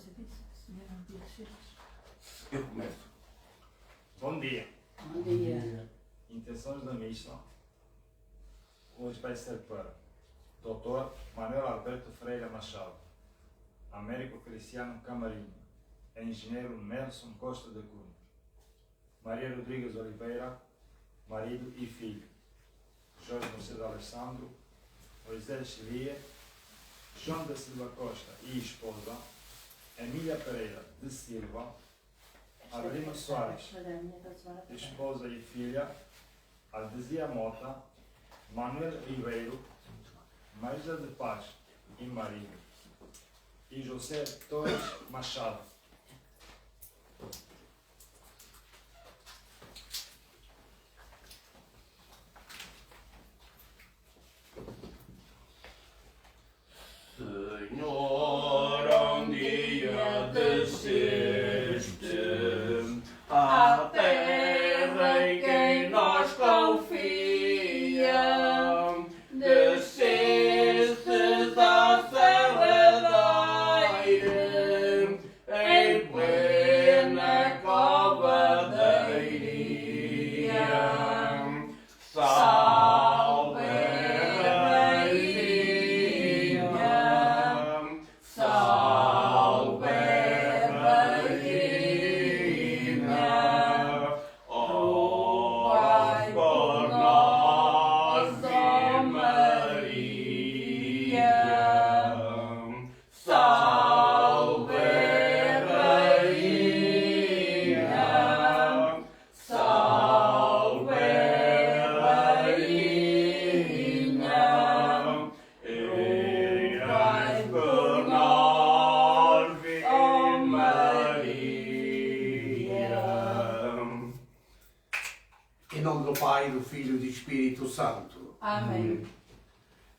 você disse, senhor, não podia descer. Eu começo. Bom dia. Bom dia. Intenções da missa. Hoje vai ser para Dr. Manuel Alberto Freire Machado, Américo Cristiano Camarinho, Engenheiro Nelson Costa de Cunha, Maria Rodrigues Oliveira, marido e filho, Jorge Mercedes Alessandro, Moisés Lia, João da Silva Costa e esposa, Emília Pereira de Silva, Adelina Soares, esposa e filha, Aldesia Mota, Manuel Ribeiro, Maísa de Paz e marido, e José Torres Machado. Senhor, um dia desceste à terra em quem nós confia, descestes à serra da aire, em plena cova da iria. Salve, Rainha, salve, Rainha, ora por nós, ó Maria. Salve, Rainha, salve, Rainha, erai por nós, ó Maria. Em nome do Pai, do Filho e do Espírito Santo. Amém.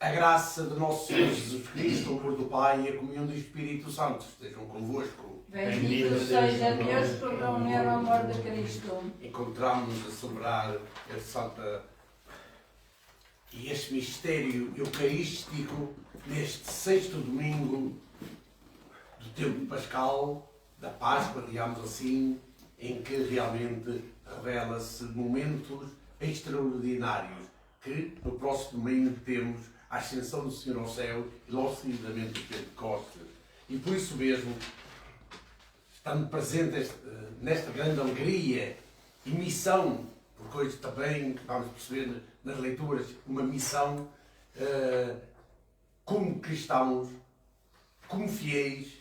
A graça de nosso Senhor Jesus Cristo, o amor do Pai e a comunhão do Espírito Santo estejam convosco. Bendito seja Deus por reunir o amor de Cristo. Encontramos-nos a celebrar este mistério eucarístico neste sexto domingo do tempo pascal, da Páscoa, digamos assim, em que realmente revela-se momentos extraordinários, que no próximo domingo temos a ascensão do Senhor ao céu e logo seguidamente o Pentecostes. E por isso mesmo, estando presente nesta grande alegria e missão, porque hoje também vamos perceber nas leituras uma missão como cristãos, como fiéis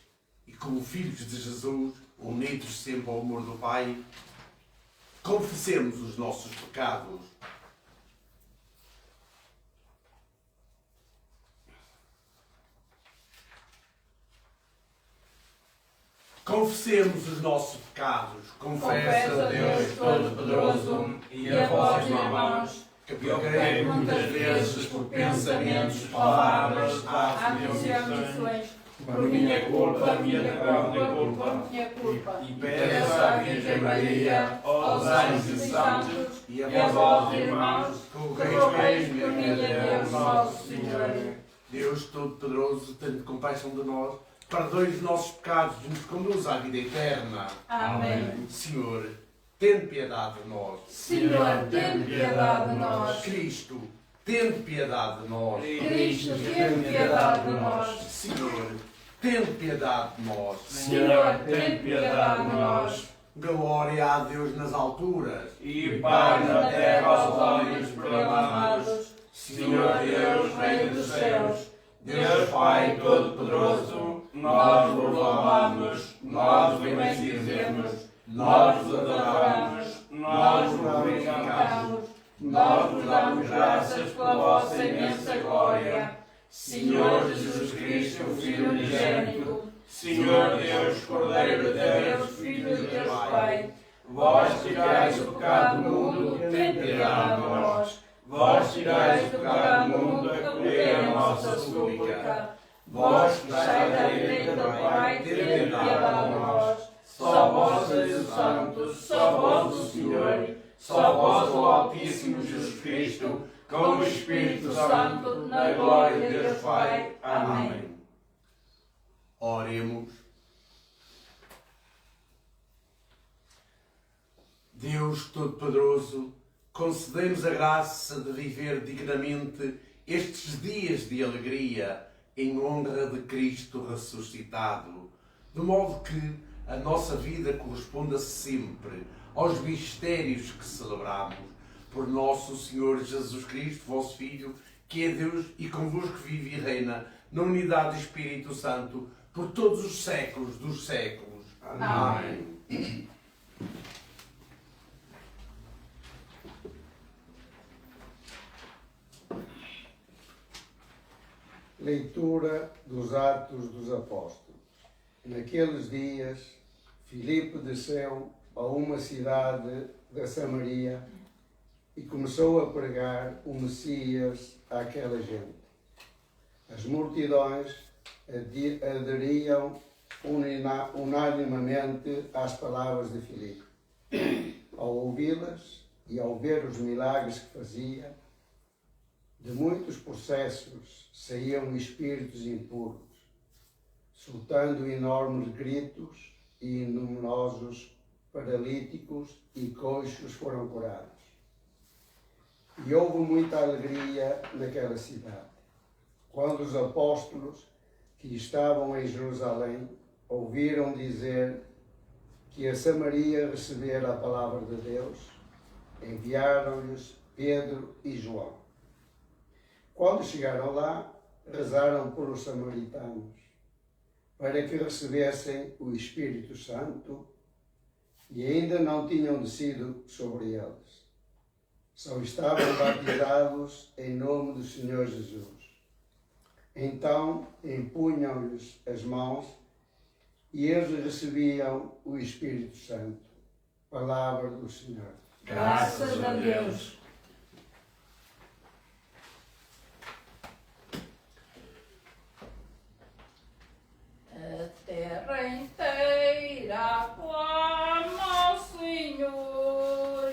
e como filhos de Jesus, unidos sempre ao amor do Pai, confessemos os nossos pecados. Confessemos os nossos pecados. Confesso a Deus Todo-Poderoso e a vós, irmãos, que eu pequei muitas vezes por pensamentos, palavras, atos e omissões, por minha culpa, minha culpa. E peço à Virgem Maria, aos anjos e santos, e E a vós, irmãos, que que rogueis por mim a Deus nosso Senhor. Deus Todo-Poderoso, tenha compaixão de nós, perdoe os nossos pecados e nos conduza à vida eterna. Amém. Senhor, tende piedade de nós. Senhor, tem piedade de nós. Cristo, tende piedade de nós. Cristo, tem piedade de nós. Senhor, tende piedade de nós. Senhor, tem piedade de nós. Glória a Deus nas alturas. e paz na terra aos homens proclamados. Senhor Deus, Rei dos céus, Deus Pai Todo-Poderoso, nós vos louvamos, nós vos bendizemos, nós vos adoramos, nós vos glorificamos, nós vos damos graças pela vossa imensa glória. Senhor Jesus Cristo, Filho unigênito, Senhor Deus, Cordeiro de Deus, Filho de Deus Pai, vós tirais o pecado do mundo, tem piedade de nós. vós tirais o pecado do mundo, acolhei a nossa súplica. Vós que estáis à direita do Pai, tende piedade de nós. Só vós sois o Santo, só vós o Senhor, só vós o Altíssimo Jesus Cristo, com o Espírito Santo, na glória de Deus Pai. Amém. Oremos. Deus Todo-Poderoso, concedei-nos a graça de viver dignamente estes dias de alegria em honra de Cristo ressuscitado, de modo que a nossa vida corresponda sempre aos mistérios que celebramos por nosso Senhor Jesus Cristo, vosso Filho, que é Deus e convosco vive e reina na unidade do Espírito Santo por todos os séculos dos séculos. Amém. Leitura dos Atos dos Apóstolos. Naqueles dias, Filipe desceu a uma cidade da Samaria e começou a pregar o Messias àquela gente. As multidões aderiam unanimemente às palavras de Filipe. Ao ouvi-las e ao ver os milagres que fazia, de muitos processos saíam espíritos impuros, soltando enormes gritos, e numerosos paralíticos e coxos foram curados. E houve muita alegria naquela cidade, quando os apóstolos que estavam em Jerusalém ouviram dizer que a Samaria recebera a palavra de Deus, enviaram-lhes Pedro e João. Quando chegaram lá, rezaram por os samaritanos, para que recebessem o Espírito Santo, e ainda não tinham descido sobre eles. Só estavam batizados em nome do Senhor Jesus. Então impunham-lhes as mãos e eles recebiam o Espírito Santo. Palavra do Senhor. Graças a Deus. A terra inteira clama ao Senhor.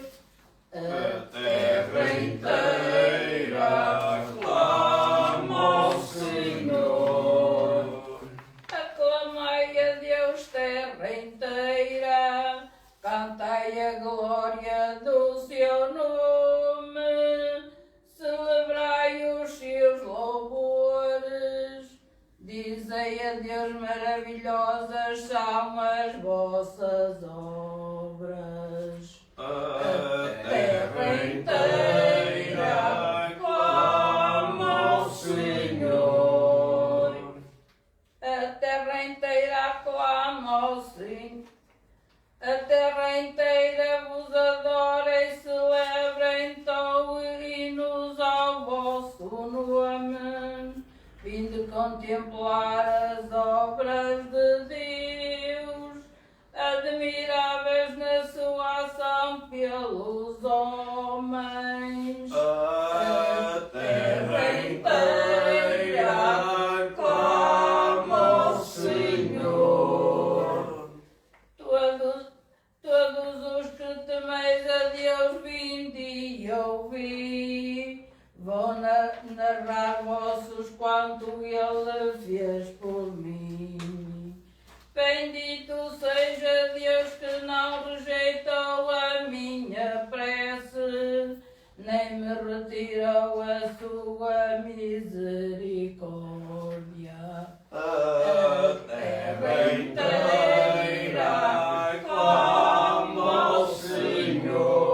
A terra inteira clama ao Senhor. Aclamai a Deus, terra inteira, cantai a glória do seu nome, celebrai os seus louvores, dizei a Deus, maravilhosas são as vossas obras. A terra inteira clama ao Senhor. A terra inteira clama ao Senhor. A terra inteira vos adora e celebra então hinos ao vosso nome. Vinde contemplar as obras de Deus, admiráveis na sua ação pelos homens. A terra inteira clama ao Senhor. Todos os que temeis a Deus, vinde e ouvi. Vou narrar vossos quanto Ele fez por mim. Bendito seja Deus que não rejeitou a minha prece, nem me retirou a sua misericórdia. A terra inteira clama ao Senhor.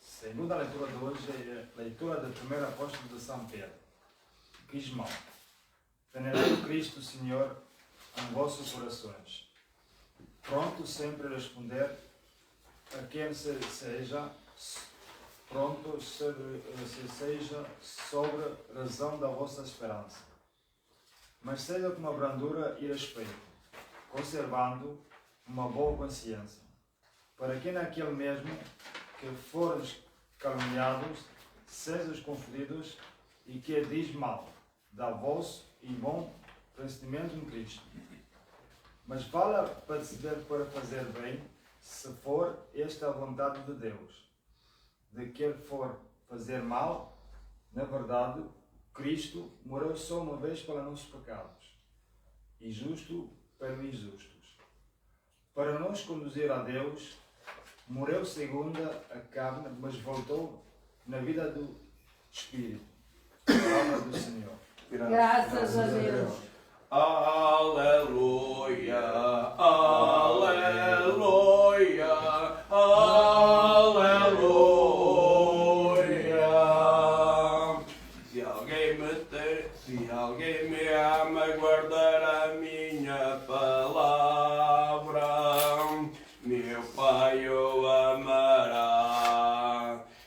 Segunda leitura de hoje é a leitura do primeiro apóstolo de São Pedro. Quismão. Venerai o Cristo, Senhor, em vossos corações, pronto sempre a responder a quem seja sobre razão da vossa esperança. Mas seja com uma brandura e respeito, conservando uma boa consciência, para que naquele mesmo que fores caluniados, sejais confundidos e que diz mal da vosso e bom procedimento em Cristo. Mas vale padecer para fazer bem se for esta a vontade de Deus, de que ele for fazer mal, na verdade, Cristo morreu só uma vez para nossos pecados, e justo pelos injustos, para nos conduzir a Deus. Morreu segundo a carne, mas voltou na vida do Espírito. Palavra do Senhor. Graças a Deus. Aleluia, aleluia, aleluia. Se alguém me ama, guardará a minha palavra. Meu Pai o amará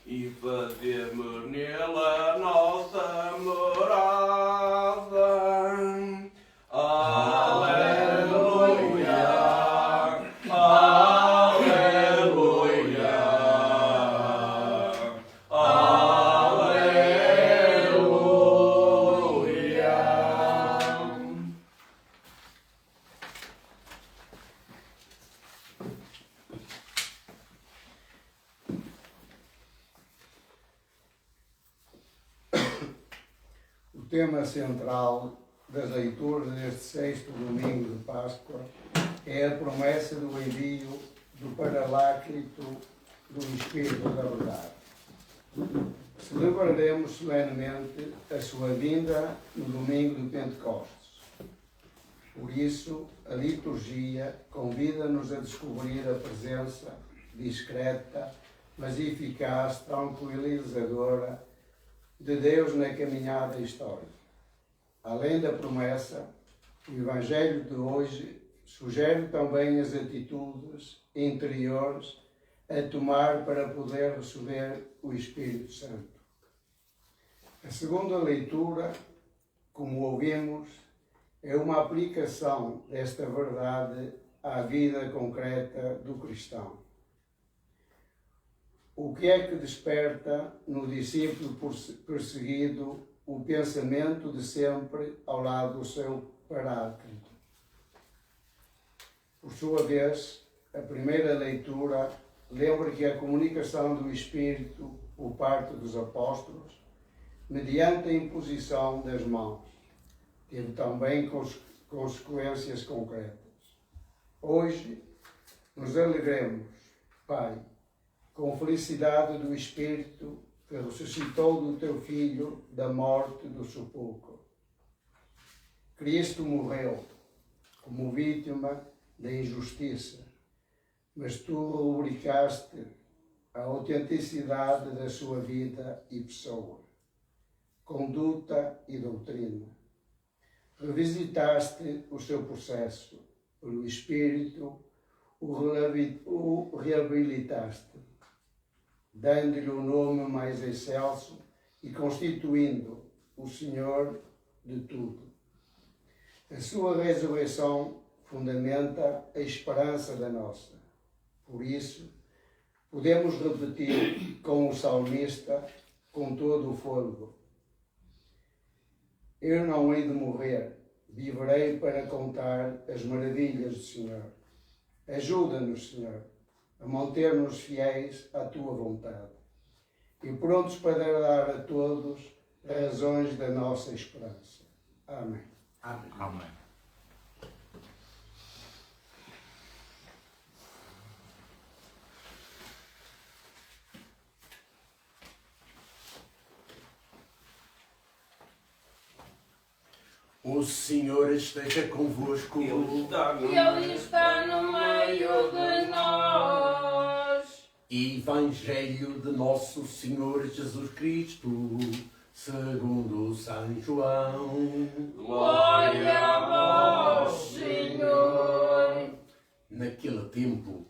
e fazemos nele a nossa morada. Aleluia, aleluia, aleluia. O tema central das leituras deste sexto domingo de Páscoa é a promessa do envio do Paráclito do Espírito da Verdade. Celebraremos solenemente a sua vinda no domingo de Pentecostes. Por isso, a liturgia convida-nos a descobrir a presença discreta, mas eficaz, tranquilizadora de Deus na caminhada histórica. Além da promessa, o Evangelho de hoje sugere também as atitudes interiores a tomar para poder receber o Espírito Santo. A segunda leitura, como ouvimos, é uma aplicação desta verdade à vida concreta do cristão. O que é que desperta no discípulo perseguido o pensamento de sempre ao lado do seu Paráclito? Por sua vez, a primeira leitura lembra que a comunicação do Espírito por parte dos apóstolos, mediante a imposição das mãos, teve também consequências concretas. Hoje, nos alegremos, Pai, com a felicidade do Espírito que ressuscitou do teu Filho da morte do sepulcro. Cristo morreu como vítima da injustiça, mas tu rubricaste a autenticidade da sua vida e pessoa, conduta e doutrina. Revisitaste o seu processo, pelo Espírito o reabilitaste, dando-lhe um nome mais excelso e constituindo o Senhor de tudo. A sua ressurreição fundamenta a esperança da nossa. Por isso, podemos repetir com o salmista, com todo o fôlego: eu não hei de morrer, viverei para contar as maravilhas do Senhor. Ajuda-nos, Senhor, a manter-nos fiéis à tua vontade e prontos para dar a todos razões da nossa esperança. Amém. Amém. Amém. O Senhor esteja convosco. Ele está no meio de nós. Evangelho de Nosso Senhor Jesus Cristo, segundo São João. Glória a vós, Senhor. Naquele tempo,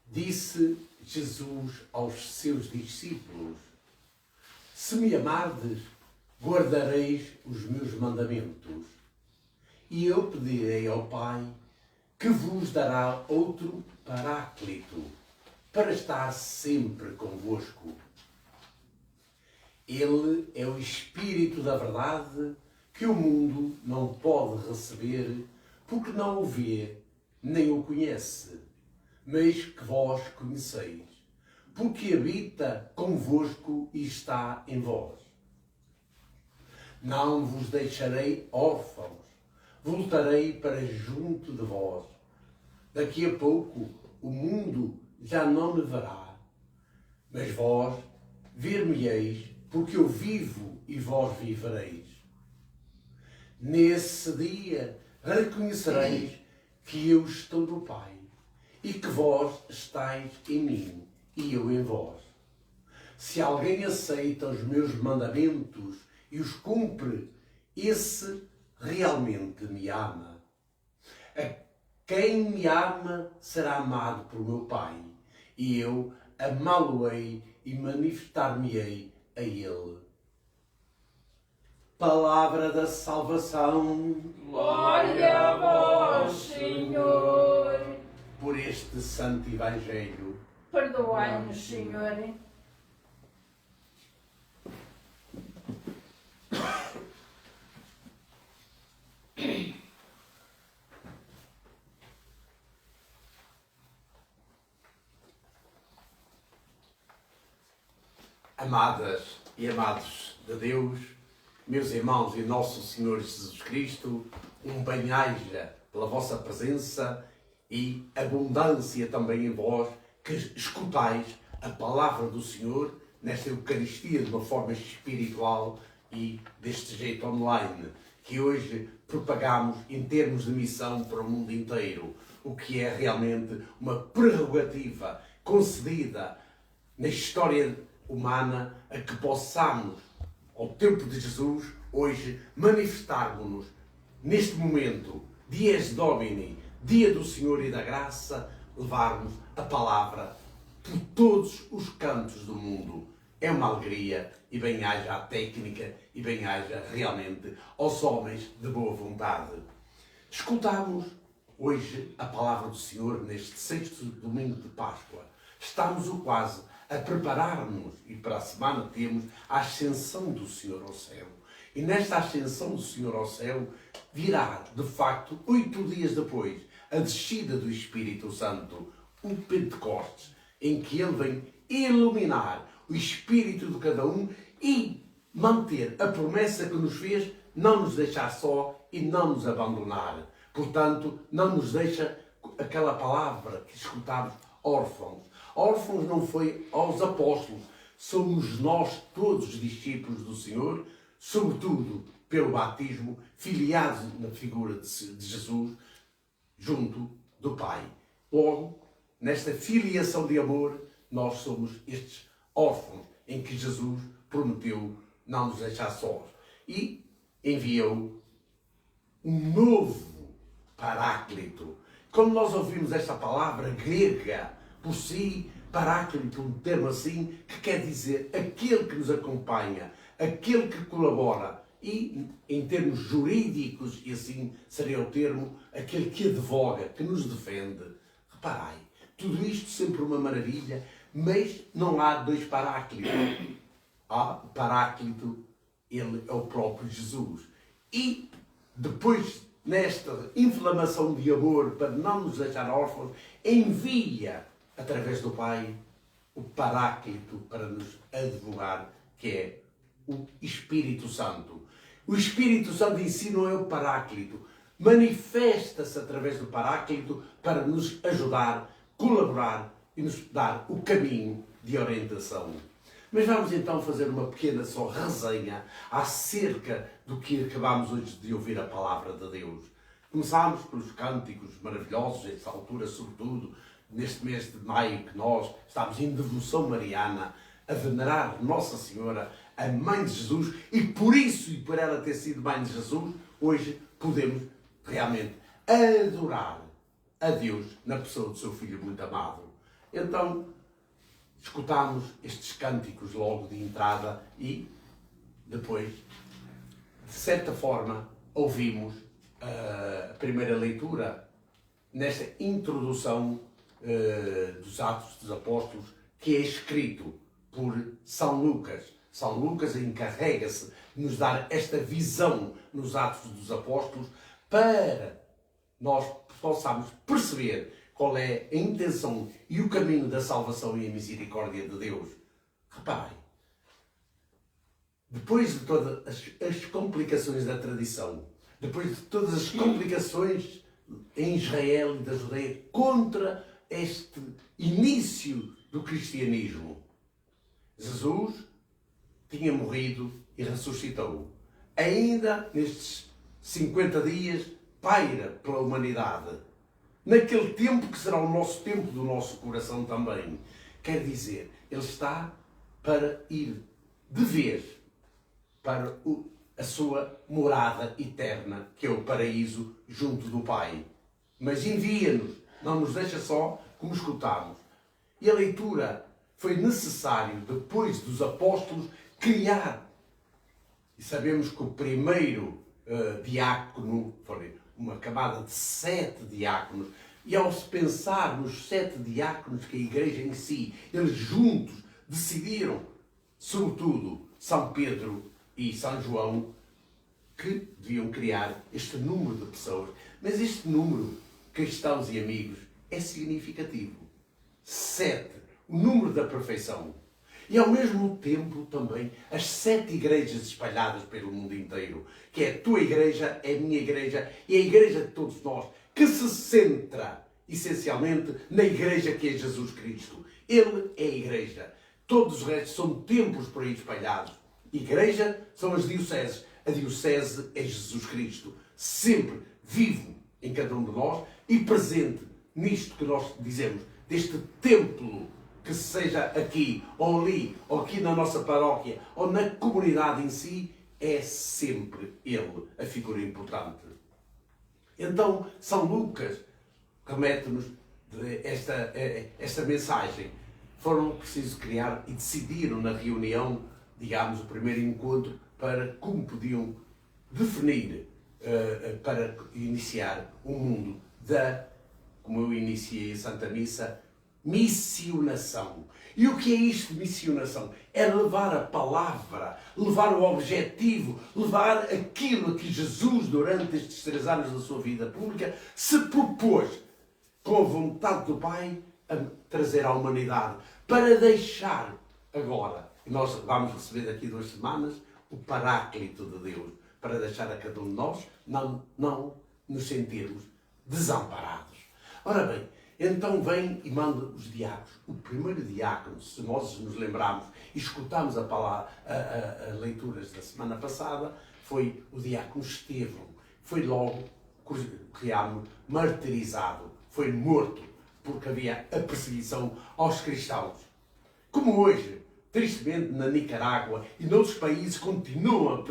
disse Jesus aos seus discípulos: se me amardes, guardareis os meus mandamentos, e eu pedirei ao Pai, que vos dará outro Paráclito, para estar sempre convosco. Ele é o Espírito da verdade, que o mundo não pode receber, porque não o vê, nem o conhece. mas que vós conheceis, porque habita convosco e está em vós. Não vos deixarei órfãos, voltarei para junto de vós. Daqui a pouco o mundo já não me verá, mas vós ver-me-eis, porque eu vivo e vós vivereis. Nesse dia reconhecereis que eu estou no Pai, e que vós estáis em mim, e eu em vós. Se alguém aceita os meus mandamentos e os cumpre, esse realmente me ama. A quem me ama será amado por meu Pai, e eu amá-lo-ei e manifestar-me-ei a ele. Palavra da salvação. Glória a vós, Senhor. Por este santo evangelho, Perdoai-nos, Senhor. amadas e amados de Deus, meus irmãos e nosso Senhor Jesus Cristo, um bem-aja pela vossa presença e abundância também em vós, que escutais a palavra do Senhor nesta Eucaristia de uma forma espiritual e deste jeito online, que hoje propagamos em termos de missão para o mundo inteiro, o que é realmente uma prerrogativa concedida na história humana, a que possamos, ao tempo de Jesus, hoje manifestarmos-nos neste momento, Dies Domini, Dia do Senhor e da Graça, levarmos a palavra por todos os cantos do mundo. É uma alegria, e bem-aja à técnica, e bem-aja realmente aos homens de boa vontade. Escutamos hoje a palavra do Senhor neste sexto domingo de Páscoa. Estamos quase a preparar-nos, e para a semana temos a ascensão do Senhor ao céu. E nesta ascensão do Senhor ao céu virá, de facto, 8 dias depois, a descida do Espírito Santo, o Pentecostes, em que Ele vem iluminar o espírito de cada um e manter a promessa que nos fez, não nos deixar só e não nos abandonar. Portanto, não nos deixa aquela palavra que escutávamos, órfãos. Órfãos não foi aos apóstolos, somos nós todos discípulos do Senhor, sobretudo pelo batismo, filiados na figura de Jesus, junto do Pai. Logo, nesta filiação de amor, nós somos estes órfãos em que Jesus prometeu não nos deixar sós. E enviou um novo Paráclito. Quando nós ouvimos esta palavra grega, por si, Paráclito, um termo assim, que quer dizer aquele que nos acompanha, aquele que colabora, e em termos jurídicos, e assim seria o termo, aquele que advoga, que nos defende. Reparai, tudo isto sempre uma maravilha, mas não há dois Paráclitos. Há Paráclito, ele é o próprio Jesus. E depois, nesta inflamação de amor, para não nos deixar órfãos, envia, através do Pai, o Paráclito para nos advogar, que é o Espírito Santo. O Espírito Santo em si não é o Paráclito. Manifesta-se através do Paráclito para nos ajudar, colaborar e nos dar o caminho de orientação. Mas vamos então fazer uma pequena só resenha acerca do que acabamos hoje de ouvir a palavra de Deus. Começámos pelos cânticos maravilhosos, nesta altura, sobretudo, neste mês de maio, que nós estamos em devoção mariana, a venerar Nossa Senhora, a Mãe de Jesus, e por isso, e por ela ter sido Mãe de Jesus, hoje podemos realmente adorar a Deus na pessoa do seu Filho muito amado. Então, escutámos estes cânticos logo de entrada e depois, de certa forma, ouvimos a primeira leitura nesta introdução dos Atos dos Apóstolos, que é escrito por São Lucas. São Lucas encarrega-se de nos dar esta visão nos Atos dos Apóstolos para nós possamos perceber qual é a intenção e o caminho da salvação e a misericórdia de Deus. Reparem, depois de todas as complicações da tradição, depois de todas as complicações em Israel e da Judeia contra este início do cristianismo, Jesus tinha morrido e ressuscitou. Ainda nestes 50 dias paira pela humanidade. Naquele tempo que será o nosso tempo do nosso coração também. Quer dizer, Ele está para ir de vez para a sua morada eterna, que é o paraíso junto do Pai. Mas envia-nos, não nos deixa só, como escutámos. E a leitura foi necessário, depois dos apóstolos, criar. E sabemos que o primeiro diácono foi uma camada de 7 diáconos. E ao se pensar nos 7 diáconos que a Igreja em si, eles juntos decidiram, sobretudo São Pedro e São João, que deviam criar este número de pessoas. Mas este número, cristãos e amigos, é significativo. 7, o número da perfeição. E ao mesmo tempo também as 7 igrejas espalhadas pelo mundo inteiro, que é a tua igreja, é a minha igreja e a igreja de todos nós, que se centra essencialmente na igreja que é Jesus Cristo. Ele é a igreja. Todos os restos são templos por aí espalhados. Igreja são as dioceses. A diocese é Jesus Cristo, sempre vivo em cada um de nós e presente nisto que nós dizemos, deste templo, que seja aqui, ou ali, ou aqui na nossa paróquia, ou na comunidade em si, é sempre Ele a figura importante. Então, São Lucas remete-nos esta mensagem. Foram preciso criar e decidiram na reunião, digamos, o primeiro encontro, para como podiam definir, para iniciar um mundo da, como eu iniciei a Santa Missa, missionação. E o que é isto, missionação? É levar a palavra, levar o objetivo, levar aquilo que Jesus, durante estes 3 anos da sua vida pública, se propôs, com a vontade do Pai, a trazer à humanidade, para deixar agora, e nós vamos receber daqui 2 semanas, o Paráclito de Deus, para deixar a cada um de nós não nos sentirmos desamparados. Ora bem, então vem e manda os diáconos. O primeiro diácono, se nós nos lembrarmos e escutarmos a leituras da semana passada, foi o diácono Estevão. Foi logo martirizado, foi morto, porque havia a perseguição aos cristãos. Como hoje, tristemente, na Nicarágua e noutros países continuam a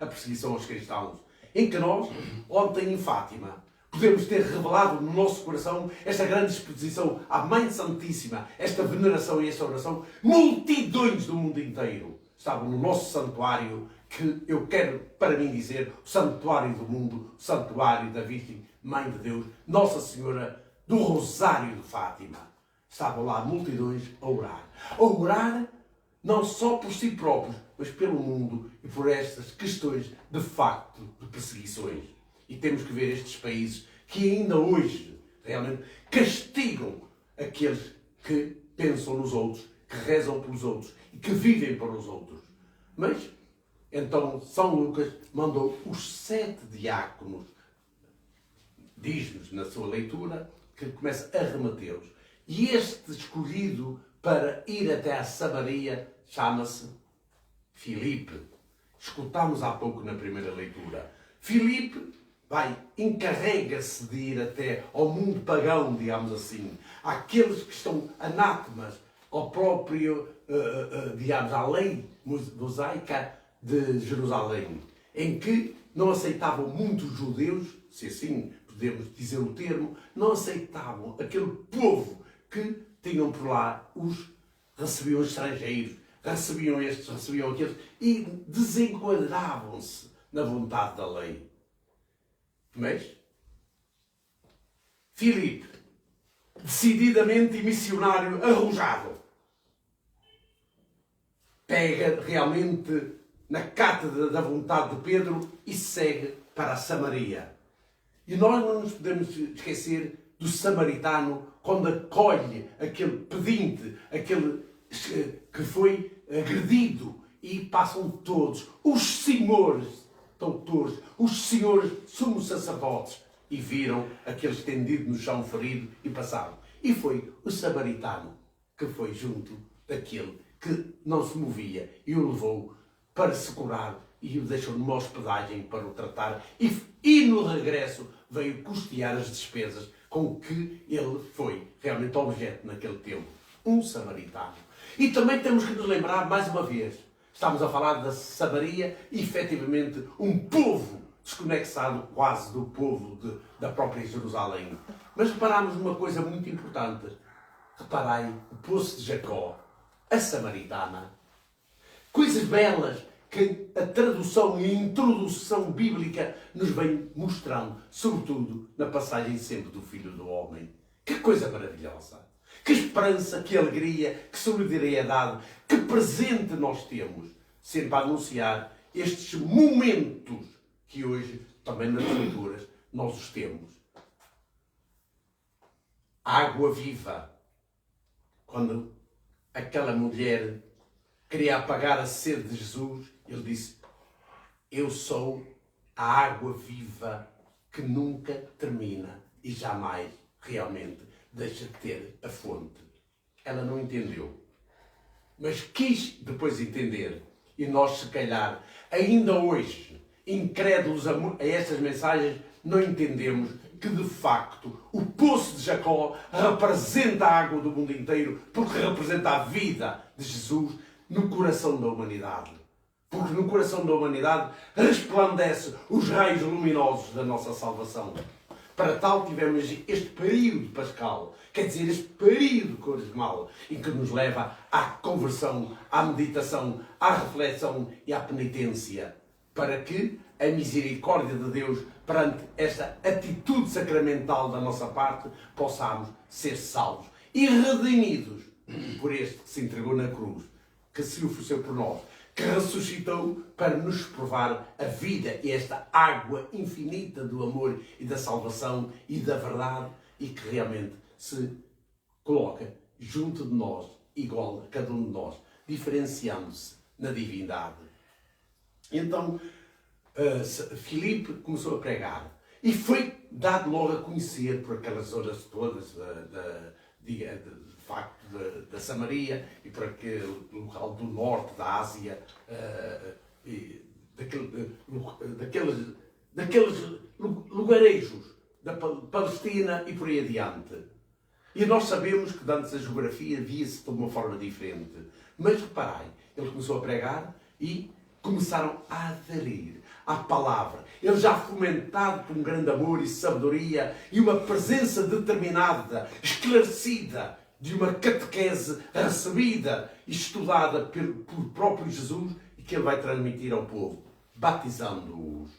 perseguição aos cristãos. Em que nós, ontem em Fátima, podemos ter revelado no nosso coração esta grande exposição à Mãe Santíssima, esta veneração e esta oração. Multidões do mundo inteiro estavam no nosso santuário, que eu quero para mim dizer, o santuário do mundo, o santuário da Virgem Mãe de Deus, Nossa Senhora do Rosário de Fátima. Estavam lá multidões a orar. A orar não só por si próprios, mas pelo mundo e por estas questões de facto de perseguições. E temos que ver estes países que ainda hoje realmente castigam aqueles que pensam nos outros, que rezam pelos outros e que vivem para os outros. Mas, então, São Lucas mandou os 7 diáconos, diz-nos na sua leitura, que começa a remetê-los. E este escolhido para ir até a Samaria chama-se Filipe. Escutámos há pouco na primeira leitura. Filipe encarrega-se de ir até ao mundo pagão, digamos assim, àqueles que estão anátemas ao próprio, digamos, à lei mosaica de Jerusalém, em que não aceitavam muitos judeus, se assim podemos dizer o termo, não aceitavam aquele povo que tinham por lá recebiam estrangeiros, recebiam estes, recebiam aqueles, e desenquadravam-se na vontade da lei. Mas Filipe, decididamente missionário arrojado, pega realmente na cátedra da vontade de Pedro e segue para a Samaria. E nós não nos podemos esquecer do samaritano quando acolhe aquele pedinte, aquele que foi agredido, e passam todos, os senhores doutores, os senhores sumos sacerdotes, e viram aquele estendido no chão ferido e passaram. E foi o samaritano que foi junto daquele que não se movia e o levou para se curar e o deixou numa hospedagem para o tratar, e no regresso veio custear as despesas com que ele foi realmente objeto naquele tempo. Um samaritano. E também temos que nos lembrar, mais uma vez, estamos a falar da Samaria, e efetivamente um povo desconexado quase do povo da própria Jerusalém. Mas reparamos numa coisa muito importante. Reparai, o poço de Jacó, a samaritana. Coisas belas que a tradução e a introdução bíblica nos vem mostrando, sobretudo na passagem sempre do Filho do Homem. Que coisa maravilhosa! Que esperança, que alegria, que solidariedade, que presente nós temos, sempre a anunciar estes momentos que hoje, também nas leituras, nós os temos. Água viva. Quando aquela mulher queria apagar a sede de Jesus, ele disse: eu sou a água viva que nunca termina e jamais realmente deixa de ter a fonte. Ela não entendeu, mas quis depois entender. E nós, se calhar, ainda hoje, incrédulos a estas mensagens, não entendemos que, de facto, o poço de Jacó representa a água do mundo inteiro, porque representa a vida de Jesus no coração da humanidade. Porque no coração da humanidade resplandece os raios luminosos da nossa salvação. Para tal tivemos este período pascal, quer dizer, este período quaresmal, em que nos leva à conversão, à meditação, à reflexão e à penitência, para que a misericórdia de Deus, perante esta atitude sacramental da nossa parte, possamos ser salvos e redimidos por este que se entregou na cruz, que se ofereceu por nós, que ressuscitou para nos provar a vida e esta água infinita do amor e da salvação e da verdade, e que realmente se coloca junto de nós, igual a cada um de nós, diferenciando-se na divindade. Então, Filipe começou a pregar e foi dado logo a conhecer por aquelas zonas todas de facto da Samaria e por aquele local do norte da Ásia, daqueles lugarejos da Palestina e por aí adiante. E nós sabemos que antes a geografia via-se de uma forma diferente. Mas reparai, ele começou a pregar e começaram a aderir à palavra. Ele já fomentado por um grande amor e sabedoria e uma presença determinada, esclarecida, de uma catequese recebida e estudada por próprio Jesus, e que ele vai transmitir ao povo, batizando-os.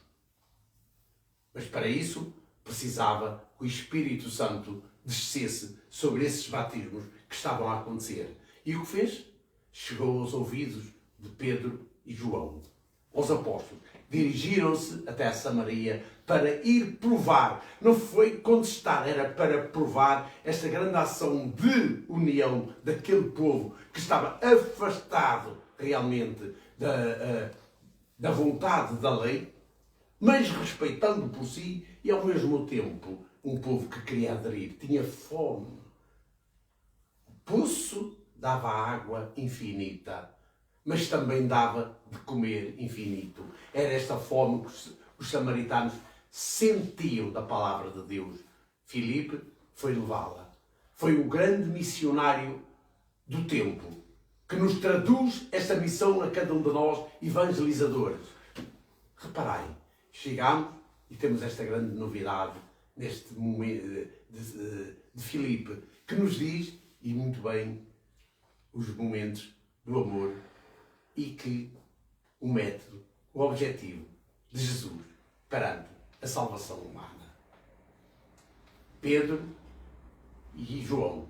Mas para isso precisava que o Espírito Santo descesse sobre esses batismos que estavam a acontecer. E o que fez? Chegou aos ouvidos de Pedro e João, os apóstolos. Dirigiram-se até a Samaria para ir provar. Não foi contestar, era para provar esta grande ação de união daquele povo que estava afastado realmente da vontade da lei, mas respeitando por si e ao mesmo tempo um povo que queria aderir, tinha fome. O poço dava água infinita, mas também dava de comer infinito. Era esta fome que os samaritanos sentiam da palavra de Deus. Filipe foi levá-la. Foi o grande missionário do tempo, que nos traduz esta missão a cada um de nós, evangelizadores. Reparai, chegamos e temos esta grande novidade neste momento de Filipe, que nos diz, e muito bem, os momentos do amor e que o método, o objetivo de Jesus perante a salvação humana. Pedro e João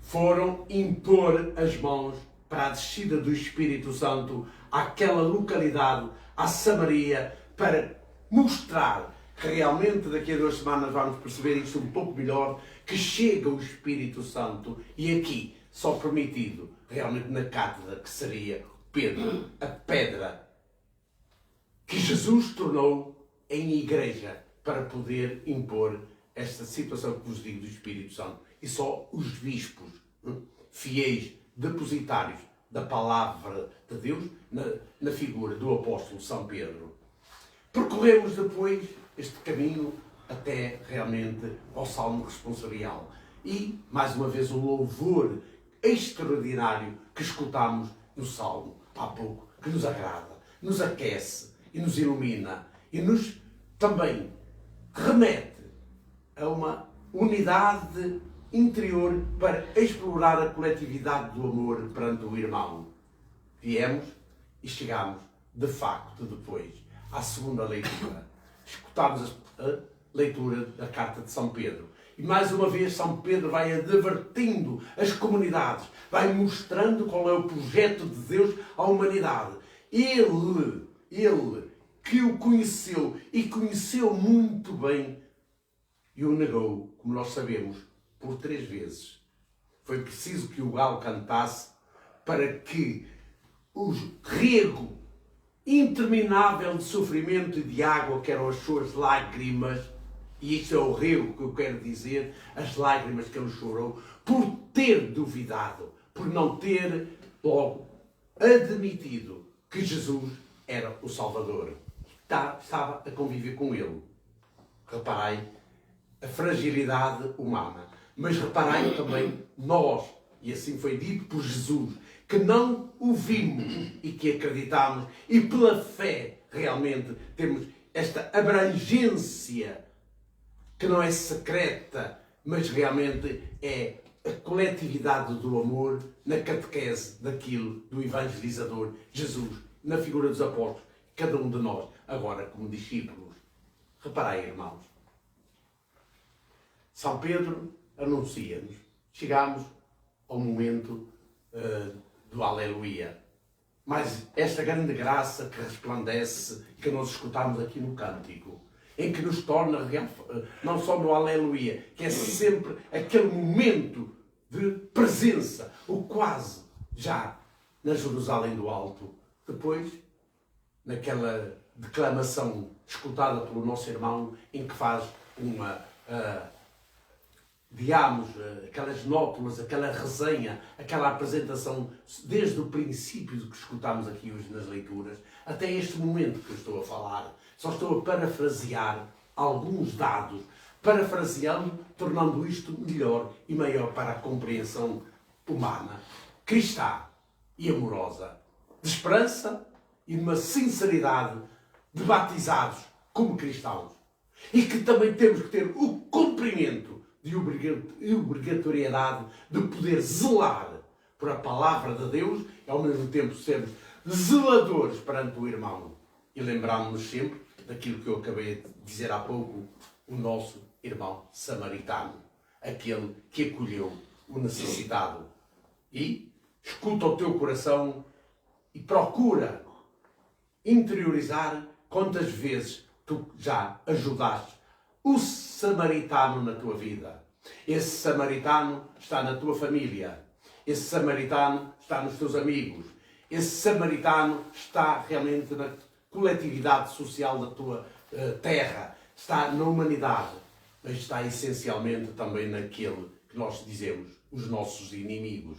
foram impor as mãos para a descida do Espírito Santo àquela localidade, à Samaria, para mostrar que realmente daqui a 2 semanas vamos perceber isto um pouco melhor, que chega o Espírito Santo e aqui só permitido realmente na cátedra, que seria Pedro, a pedra que Jesus tornou em igreja para poder impor esta situação que vos digo do Espírito Santo. E só os bispos fiéis, depositários da palavra de Deus, na figura do apóstolo São Pedro. Percorremos depois este caminho até realmente ao Salmo responsorial. E, mais uma vez, o louvor extraordinário que escutamos no Salmo há pouco, que nos agrada, nos aquece e nos ilumina e nos também remete a uma unidade interior para explorar a coletividade do amor perante o irmão. Viemos e chegamos, de facto, depois, à segunda leitura. Escutámos a leitura da carta de São Pedro. E mais uma vez São Pedro vai advertindo as comunidades, vai mostrando qual é o projeto de Deus à humanidade. Ele que o conheceu e conheceu muito bem e o negou, como nós sabemos, por 3 vezes. Foi preciso que o galo cantasse para que o rego interminável de sofrimento e de água, que eram as suas lágrimas, e isto é o rego que eu quero dizer, as lágrimas que ele chorou, por ter duvidado, por não ter logo admitido que Jesus era o Salvador. Estava a conviver com ele. Reparai a fragilidade humana. Mas reparai também nós, e assim foi dito por Jesus, que não o vimos e que acreditamos, e pela fé realmente temos esta abrangência que não é secreta, mas realmente é a coletividade do amor na catequese daquilo do evangelizador Jesus, na figura dos apóstolos, cada um de nós, agora como discípulos. Reparai, irmãos, São Pedro anuncia-nos. Chegamos ao momento do Aleluia. Mas esta grande graça que resplandece, que nós escutamos aqui no cântico, em que nos torna real, não só no Aleluia, que é sempre aquele momento de presença, o quase já na Jerusalém do Alto. Depois, naquela declamação escutada pelo nosso irmão, em que faz uma, digamos, aquelas nótulas, aquela resenha, aquela apresentação, desde o princípio do que escutámos aqui hoje nas leituras, até este momento que eu estou a falar. Só estou a parafrasear alguns dados, parafraseando, tornando isto melhor e maior para a compreensão humana, cristã e amorosa, de esperança e de uma sinceridade de batizados como cristãos. E que também temos que ter o cumprimento de obrigatoriedade de poder zelar por a palavra de Deus e ao mesmo tempo sermos zeladores perante o irmão. E lembramos-nos sempre daquilo que eu acabei de dizer há pouco, o nosso irmão samaritano, aquele que acolheu o necessitado. E escuta o teu coração e procura interiorizar quantas vezes tu já ajudaste o samaritano na tua vida. Esse samaritano está na tua família. Esse samaritano está nos teus amigos. Esse samaritano está realmente na coletividade social da tua terra. Está na humanidade. Mas está essencialmente também naquele que nós dizemos, os nossos inimigos.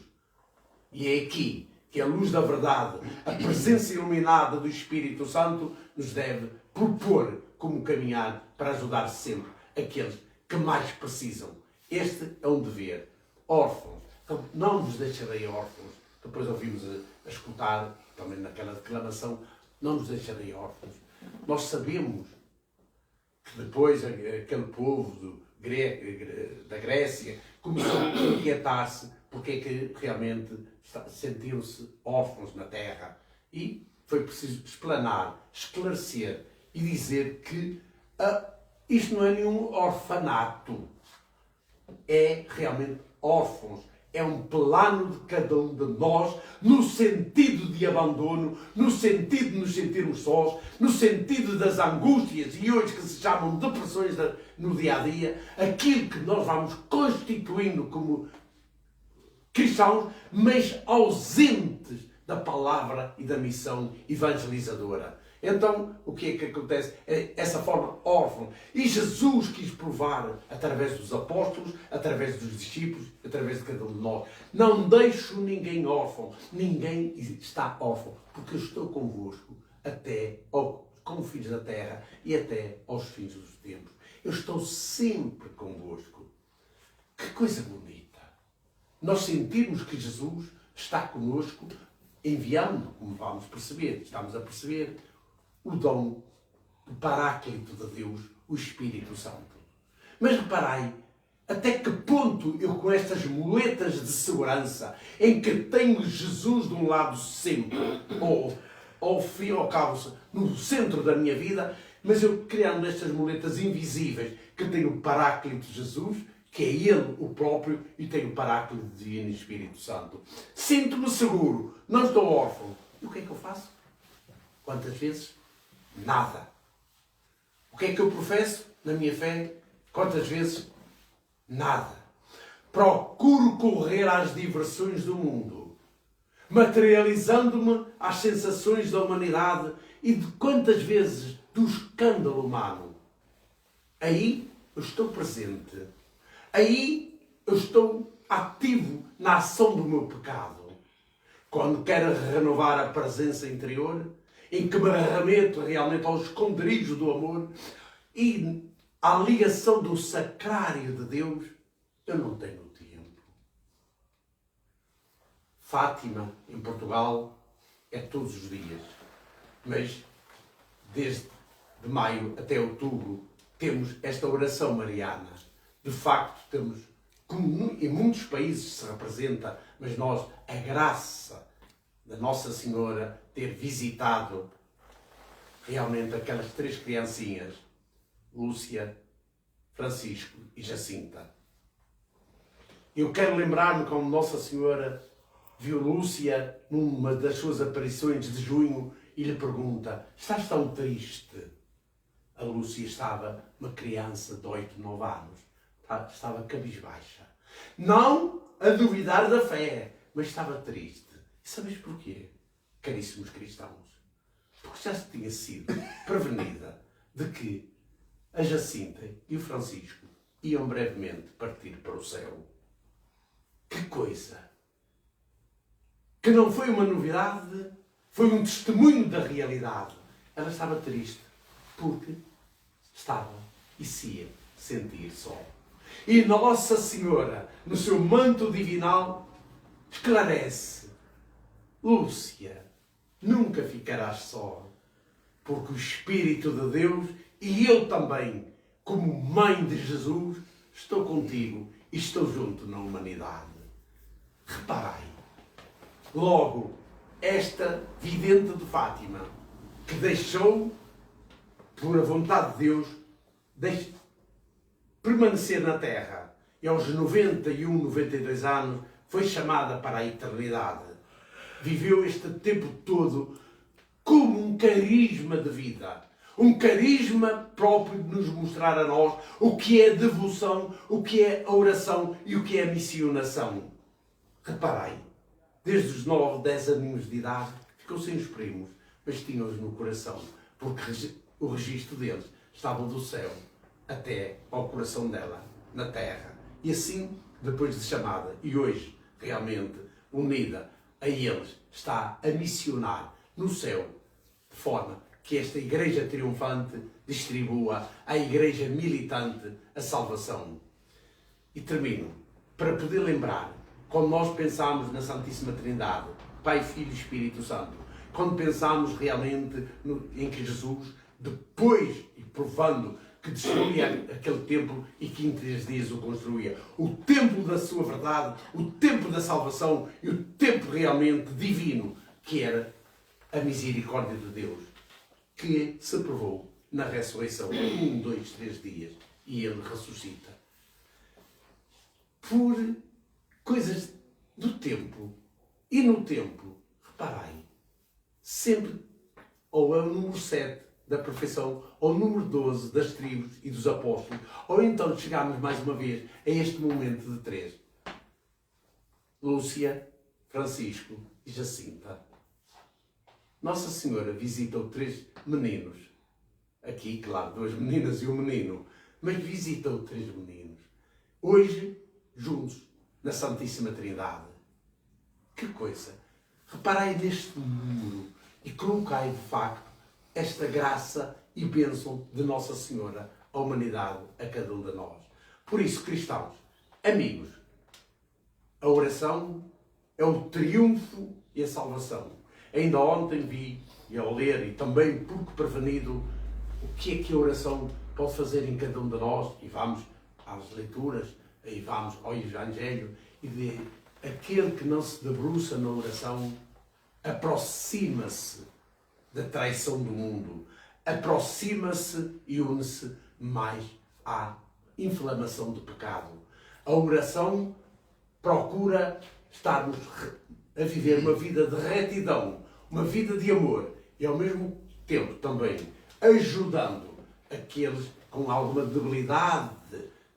E é aqui que a luz da verdade, a presença iluminada do Espírito Santo, nos deve propor como caminhar para ajudar sempre aqueles que mais precisam. Este é um dever. Órfãos. Então, não vos deixarei órfãos. Depois ouvimos a escutar, também naquela declamação, não nos deixarei órfãos. Nós sabemos que depois aquele povo da Grécia começou a inquietar-se porque é que realmente sentiam-se órfãos na terra. E foi preciso explanar, esclarecer e dizer que isto não é nenhum orfanato. É realmente órfãos. é um plano de cada um de nós, no sentido de abandono, no sentido de nos sentirmos sós, no sentido das angústias e hoje que se chamam depressões no dia a dia, aquilo que nós vamos constituindo como cristãos, mas ausentes da palavra e da missão evangelizadora. Então, o que é que acontece? É essa forma órfã. E Jesus quis provar, através dos apóstolos, através dos discípulos, através de cada um de nós. Não deixo ninguém órfão. Ninguém está órfão. Porque eu estou convosco até como filhos da terra e até aos fins dos tempos. Eu estou sempre convosco. Que coisa bonita. Nós sentirmos que Jesus está conosco, enviando, como vamos perceber, estamos a perceber, o dom do Paráclito de Deus, o Espírito Santo. Mas reparai, até que ponto eu com estas muletas de segurança, em que tenho Jesus de um lado sempre, ou ao fim e ao cabo, no centro da minha vida, mas eu criando estas muletas invisíveis, que tenho o Paráclito de Jesus, que é Ele o próprio, e tenho o Paráclito Divino Espírito Santo. Sinto-me seguro, não estou órfão. E o que é que eu faço? Quantas vezes? Nada. O que é que eu professo na minha fé? Quantas vezes? Nada. Procuro correr às diversões do mundo, materializando-me às sensações da humanidade e de quantas vezes do escândalo humano. Aí eu estou presente. Aí eu estou ativo na ação do meu pecado. Quando quero renovar a presença interior, em que me remeto realmente ao esconderijo do amor e à ligação do sacrário de Deus, eu não tenho tempo. Fátima, em Portugal, é todos os dias. Mas, desde de maio até outubro, temos esta oração mariana. De facto, temos, como em muitos países se representa, mas nós, a graça da Nossa Senhora ter visitado realmente aquelas três criancinhas, Lúcia, Francisco e Jacinta. Eu quero lembrar-me como Nossa Senhora viu Lúcia numa das suas aparições de junho e lhe pergunta: estás tão triste? A Lúcia estava uma criança de 8, 9 anos. Estava cabisbaixa. Não a duvidar da fé, mas estava triste. E sabes porquê, caríssimos cristãos? Porque já se tinha sido prevenida de que a Jacinta e o Francisco iam brevemente partir para o céu. Que coisa! Que não foi uma novidade, foi um testemunho da realidade. Ela estava triste porque estava e se ia sentir só. E Nossa Senhora, no seu manto divinal, esclarece: Lúcia, nunca ficarás só, porque o Espírito de Deus e eu também, como mãe de Jesus, estou contigo e estou junto na humanidade. Reparai, logo, esta vidente de Fátima, que deixou, por a vontade de Deus, permanecer na Terra e aos 91, 92 anos foi chamada para a eternidade. Viveu este tempo todo como um carisma de vida. Um carisma próprio de nos mostrar a nós o que é devoção, o que é a oração e o que é a missionação. Reparai, desde os 9, 10 aninhos de idade, ficou sem os primos, mas tinha-os no coração, porque o registro deles estava do céu até ao coração dela, na terra. E assim, depois de chamada, e hoje, realmente, unida a eles, está a missionar no céu, de forma que esta Igreja triunfante distribua à Igreja militante a salvação. E termino, para poder lembrar, quando nós pensamos na Santíssima Trindade, Pai, Filho e Espírito Santo, quando pensamos realmente em que Jesus, depois e provando que destruía aquele templo e que em 3 dias o construía, o templo da sua verdade, o templo da salvação e o templo realmente divino, que era a misericórdia de Deus, que se provou na ressurreição, 1, 2, 3 dias, e ele ressuscita. Por coisas do tempo e no tempo, reparai, sempre ou é o número 7 da perfeição, ou o número 12 das tribos e dos apóstolos, ou então chegamos mais uma vez a este momento de 3. Lúcia, Francisco e Jacinta. Nossa Senhora visitou 3 meninos. Aqui, claro, 2 meninas e um menino. Mas visitou 3 meninos. Hoje, juntos, na Santíssima Trindade. Que coisa! Reparai neste número e colocai, de facto, esta graça e bênção de Nossa Senhora à humanidade, a cada um de nós. Por isso, cristãos, amigos, a oração é o triunfo e a salvação. Ainda ontem vi, e ao ler, e também pouco prevenido, o que é que a oração pode fazer em cada um de nós, e vamos às leituras, e vamos ao Evangelho, e de aquele que não se debruça na oração aproxima-se da traição do mundo, aproxima-se e une-se mais à inflamação do pecado. A oração procura estarmos a viver uma vida de retidão, uma vida de amor e ao mesmo tempo também ajudando aqueles com alguma debilidade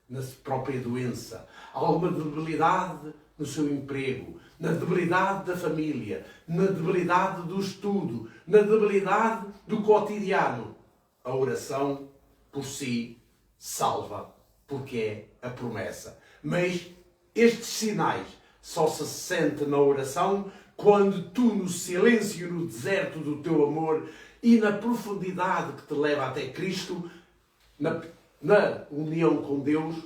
na própria doença, alguma debilidade no seu emprego, na debilidade da família, na debilidade do estudo, na debilidade do cotidiano. A oração por si salva, porque é a promessa. Mas estes sinais só se sentem na oração quando tu, no silêncio, no deserto do teu amor e na profundidade que te leva até Cristo, na união com Deus,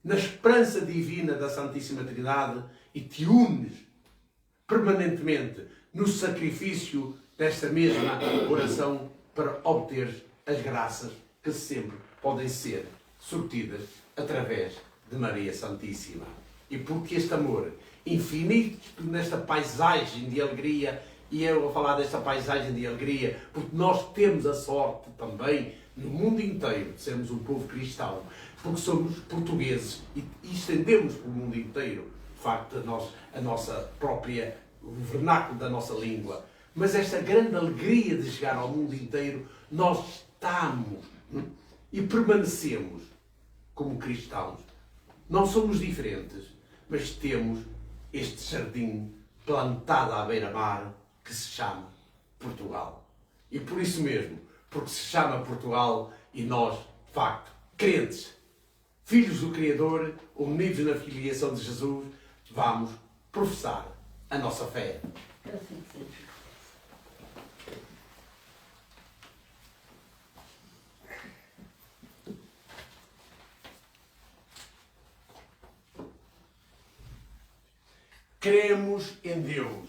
na esperança divina da Santíssima Trindade, e te unes permanentemente no sacrifício desta mesma oração para obter as graças que sempre podem ser sortidas através de Maria Santíssima. E porque este amor infinito nesta paisagem de alegria, e eu vou falar desta paisagem de alegria, porque nós temos a sorte também, no mundo inteiro, de sermos um povo cristão, porque somos portugueses e estendemos para o mundo inteiro, de facto, a nossa própria, o vernáculo da nossa língua. Mas esta grande alegria de chegar ao mundo inteiro, nós estamos e permanecemos como cristãos. Não somos diferentes, mas temos este jardim plantado à beira-mar que se chama Portugal. E por isso mesmo, porque se chama Portugal e nós, de facto, crentes, filhos do Criador, unidos na filiação de Jesus, vamos professar a nossa fé. Assim seja. Cremos em Deus.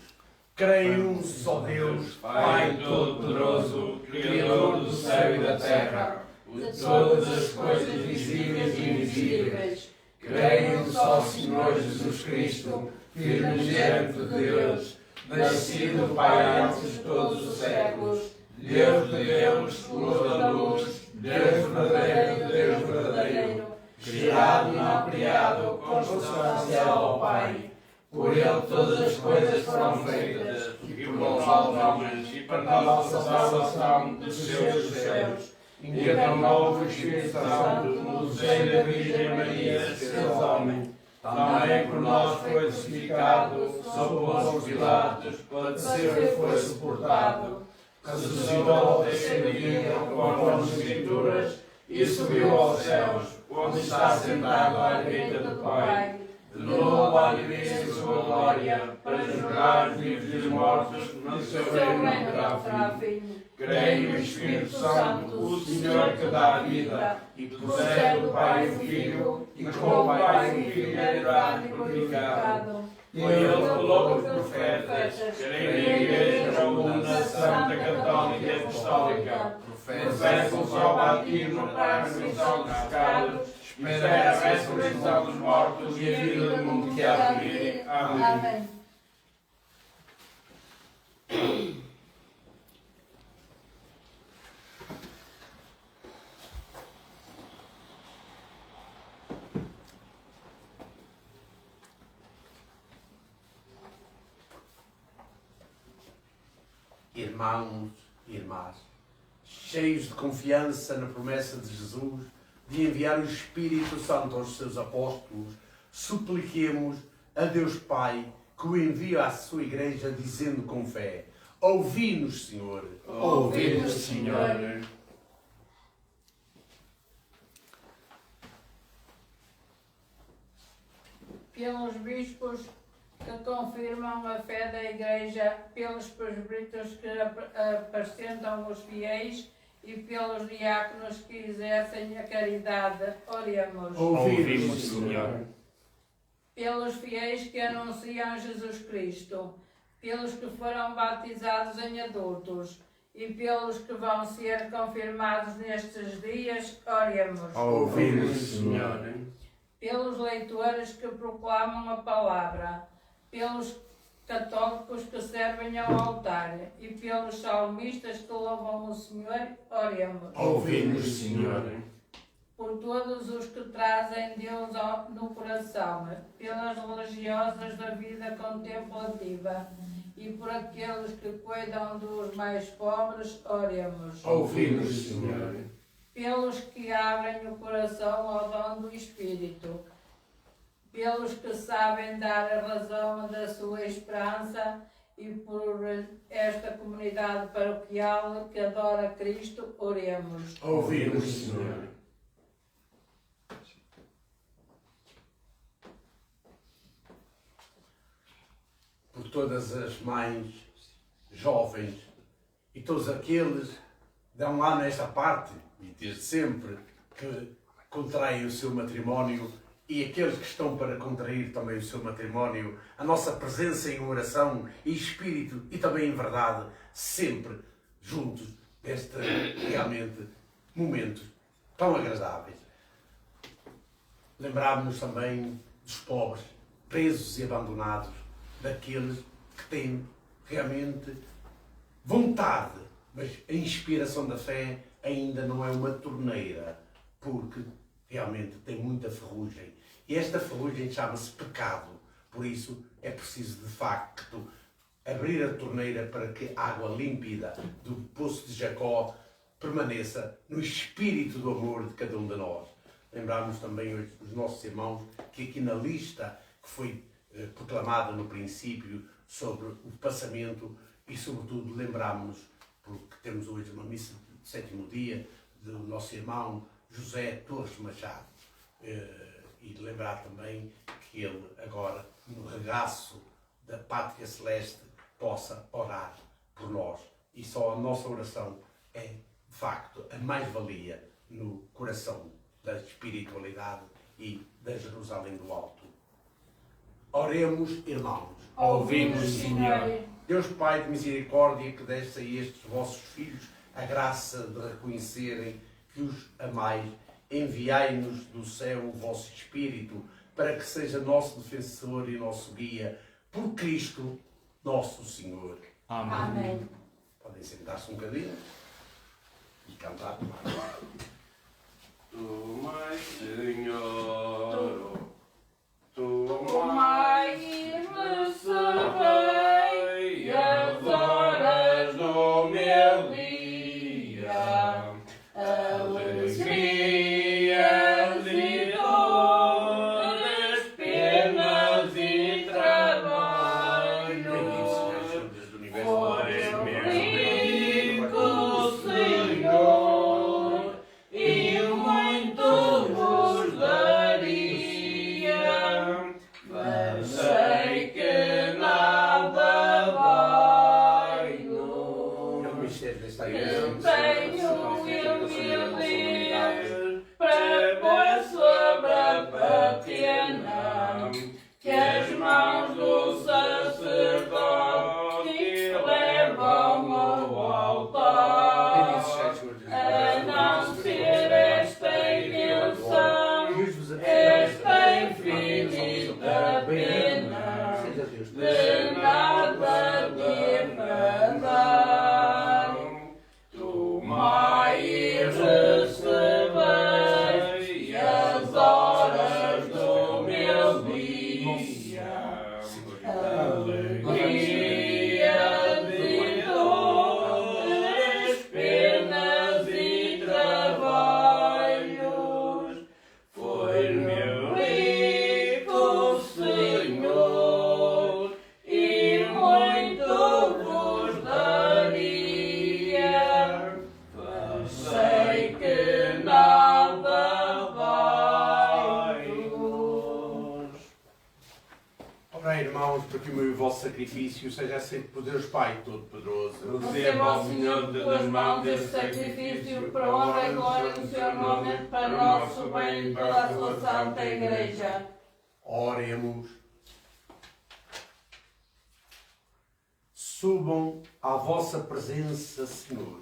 Creio num só Deus, Pai Todo-Poderoso, Criador do céu e da terra, de todas as coisas visíveis e invisíveis. Creio num só Senhor Jesus Cristo, Filho unigênito de Deus, nascido do Pai antes de todos os séculos, Deus de Deus, luz da luz, Deus verdadeiro de Deus verdadeiro, gerado e não criado, consubstancial ao Pai. Por Ele todas as coisas foram feitas, e por nós os homens, e para nossa salvação desceu dos céus, encarnou o Espírito Santo no seio da Virgem Maria, seu homem. Também por nós foi crucificado, sob Pôncio Pilatos, padeceu e foi suportado. Ressuscitou ao terceiro dia, conforme as Escrituras, e subiu aos céus, onde está sentado à direita do Pai. De novo há de vir em sua glória, para julgar os vivos e os mortos, no seu reino não terá fim. Creio no Espírito Santo, o Senhor que dá a vida, e que procede do Pai e do Filho, e com o Pai e o Filho é adorado e glorificado. Foi Ele que falou os profetas, creio na Igreja Una, Santa Católica e Apostólica, professam só o batismo para a remissão dos pecados, espera a ressurreição dos mortos e a vida do mundo que há de vir. Amém. irmãos e irmãs, cheios de confiança na promessa de Jesus de enviar o Espírito Santo aos seus apóstolos, supliquemos a Deus Pai que o envie à sua Igreja dizendo com fé: ouvi-nos, Senhor. Ouvi-nos, Senhor. Pelos bispos que confirmam a fé da Igreja, pelos presbíteros que apacentam os fiéis e pelos diáconos que exercem a caridade, oremos. Ouvi-nos, Senhor. Pelos fiéis que anunciam Jesus Cristo, pelos que foram batizados em adultos e pelos que vão ser confirmados nestes dias, oremos. Ouvi-nos, Senhor. Pelos leitores que proclamam a palavra, pelos católicos que servem ao altar e pelos salmistas que louvam o Senhor, oremos. Ouvi-nos, Senhor. Por todos os que trazem Deus no coração, pelas religiosas da vida contemplativa e por aqueles que cuidam dos mais pobres, oremos. Ouvi-nos, Senhor. Pelos que abrem o coração ao dom do Espírito, pelos que sabem dar a razão da sua esperança e por esta comunidade paroquial que adora Cristo, oremos. Ouvi-nos, Senhor. Por todas as mães jovens e todos aqueles que dão lá nesta parte, e desde sempre, que contraem o seu matrimónio e aqueles que estão para contrair também o seu matrimónio, a nossa presença em oração e espírito e também em verdade, sempre juntos neste realmente momentos tão agradáveis. Lembrarmos também dos pobres, presos e abandonados, daqueles que têm realmente vontade, mas a inspiração da fé ainda não é uma torneira, porque realmente tem muita ferrugem. E esta ferrugem chama-se pecado. Por isso é preciso de facto abrir a torneira para que a água límpida do poço de Jacó permaneça no espírito do amor de cada um de nós. Lembrarmos também hoje os nossos irmãos que aqui na lista que foi proclamada no princípio sobre o passamento e sobretudo lembrarmos, porque temos hoje uma missa de sétimo dia do nosso irmão José Torres Machado, e lembrar também que ele agora no regaço da Pátria Celeste possa orar por nós, e só a nossa oração é de facto a mais-valia no coração da espiritualidade e da Jerusalém do Alto. Oremos, irmãos. Ouvi-nos, Senhor. Deus Pai de misericórdia, que deste a estes vossos filhos a graça de reconhecerem que os amais, enviai-nos do céu o vosso Espírito, para que seja nosso defensor e nosso guia, por Cristo, nosso Senhor. Amém. Podem sentar-se um bocadinho e cantar. Tomai, Senhor, Tomai e recebei as horas do meu dia, alegrias e dores, penas e trabalhos. For eu rico, Senhor, e muito vos daria, mas sei que nada valho. É o mistério desta Que igreja. tenho humilde para pôr sobre a patina, que as mãos do sacerdote levam ao altar, a não ser esta intenção, esta infinita pena, de nada defraudar. Tomai e recebei para que o meu e o vosso sacrifício seja aceito por Deus Pai Todo-Poderoso. Receba, ó Senhor, de tuas mãos este sacrifício para a honra e glória do seu nome, para o nosso bem e para a sua santa Igreja. Oremos. Subam à vossa presença, Senhor,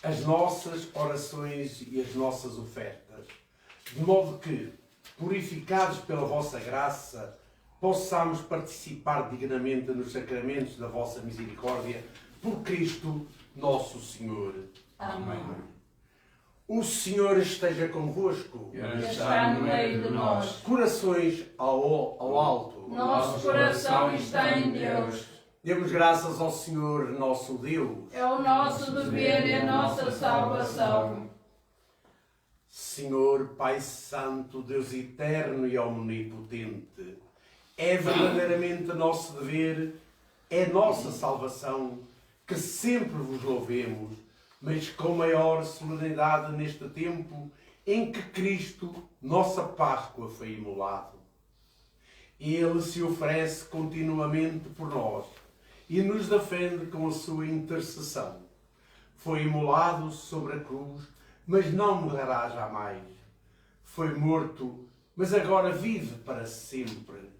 as nossas orações e as nossas ofertas, de modo que, purificados pela vossa graça, possamos participar dignamente nos sacramentos da vossa misericórdia, por Cristo nosso Senhor. Amém. O Senhor esteja convosco. Ele Está no meio de nós. Corações ao alto. Nosso coração está em Deus. Demos graças ao Senhor nosso Deus. É o nosso dever e a nossa salvação. Senhor Pai Santo, Deus eterno e omnipotente, é verdadeiramente nosso dever, é nossa salvação, que sempre vos louvemos, mas com maior solenidade neste tempo em que Cristo, nossa Páscoa, foi imolado. Ele se oferece continuamente por nós e nos defende com a sua intercessão. Foi imolado sobre a cruz, mas não morrerá jamais. Foi morto, mas agora vive para sempre.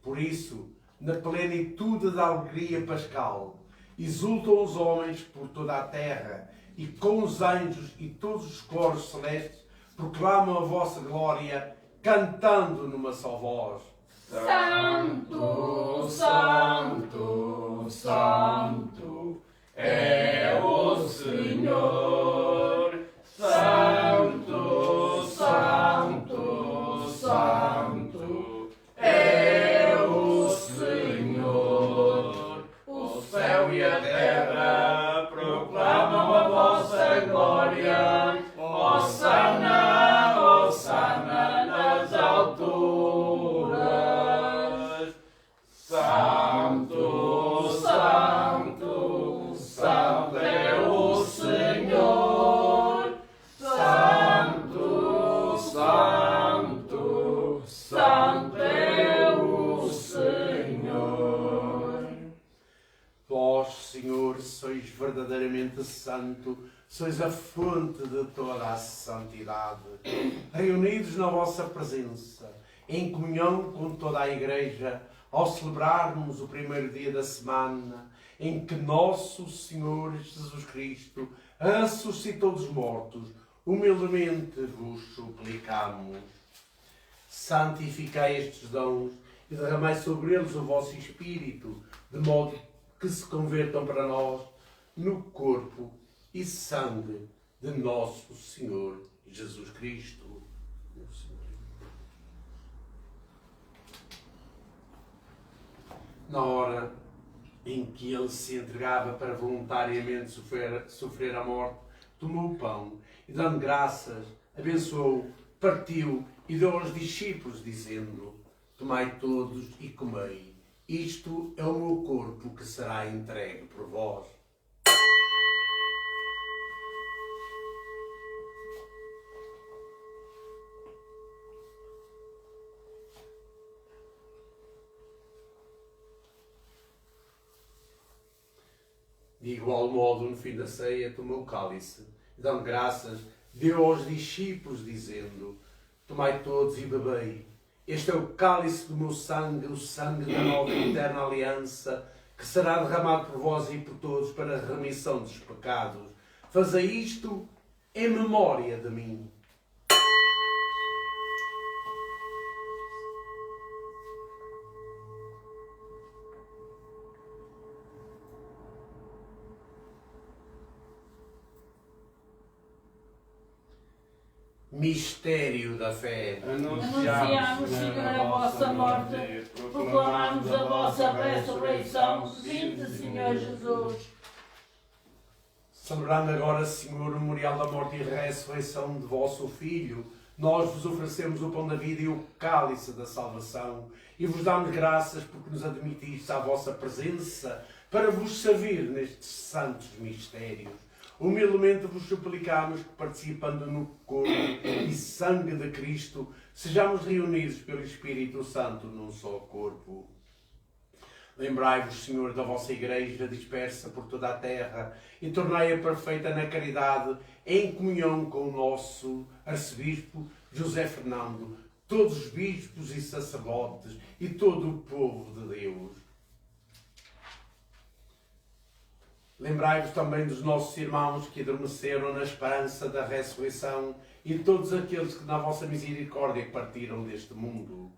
Por isso, na plenitude da alegria pascal, exultam os homens por toda a terra, e com os anjos e todos os coros celestes proclamam a vossa glória, cantando numa só voz. Santo, Santo, Santo é o Senhor. Santo, Santo, Santo é o Senhor. O céu e a terra proclamam a vossa glória. Hosana, Hosana nas alturas. Santo, Santo, Santo é o Senhor. Santo, Santo, Santo é o Senhor. Vós, Senhor, sois verdadeiramente santo, sois a fonte de toda a santidade. Reunidos na vossa presença, em comunhão com toda a Igreja, ao celebrarmos o primeiro dia da semana, em que nosso Senhor Jesus Cristo ressuscitou dos mortos, humildemente vos suplicamos. Santificai estes dons e derramai sobre eles o vosso Espírito, de modo que se convertam para nós no corpo e sangue de nosso Senhor Jesus Cristo. Meu Senhor. Na hora em que ele se entregava para voluntariamente sofrer a morte, tomou o pão e, dando graças, abençoou, partiu e deu aos discípulos, dizendo: tomai todos e comei. Isto é o meu corpo que será entregue por vós. De igual modo, no fim da ceia, tomou o cálice e, dando graças, deu aos discípulos, dizendo: tomai todos e bebei. Este é o cálice do meu sangue, o sangue da nova e eterna aliança, que será derramado por vós e por todos para a remissão dos pecados. Fazei isto em memória de mim. Mistério da fé. Anunciamos, Senhor, a vossa morte, proclamamos a vossa ressurreição. Vinde, Senhor Jesus. Celebrando agora, Senhor, o memorial da morte e ressurreição de vosso Filho, nós vos oferecemos o pão da vida e o cálice da salvação e vos damos graças porque nos admitistes à vossa presença para vos servir nestes santos mistérios. Humildemente vos suplicamos que, participando no corpo e sangue de Cristo, sejamos reunidos pelo Espírito Santo num só corpo. Lembrai-vos, Senhor, da vossa Igreja dispersa por toda a terra e tornai-a perfeita na caridade, em comunhão com o nosso Arcebispo José Fernando, todos os bispos e sacerdotes e todo o povo de Deus. Lembrai-vos também dos nossos irmãos que adormeceram na esperança da ressurreição e todos aqueles que na vossa misericórdia partiram deste mundo.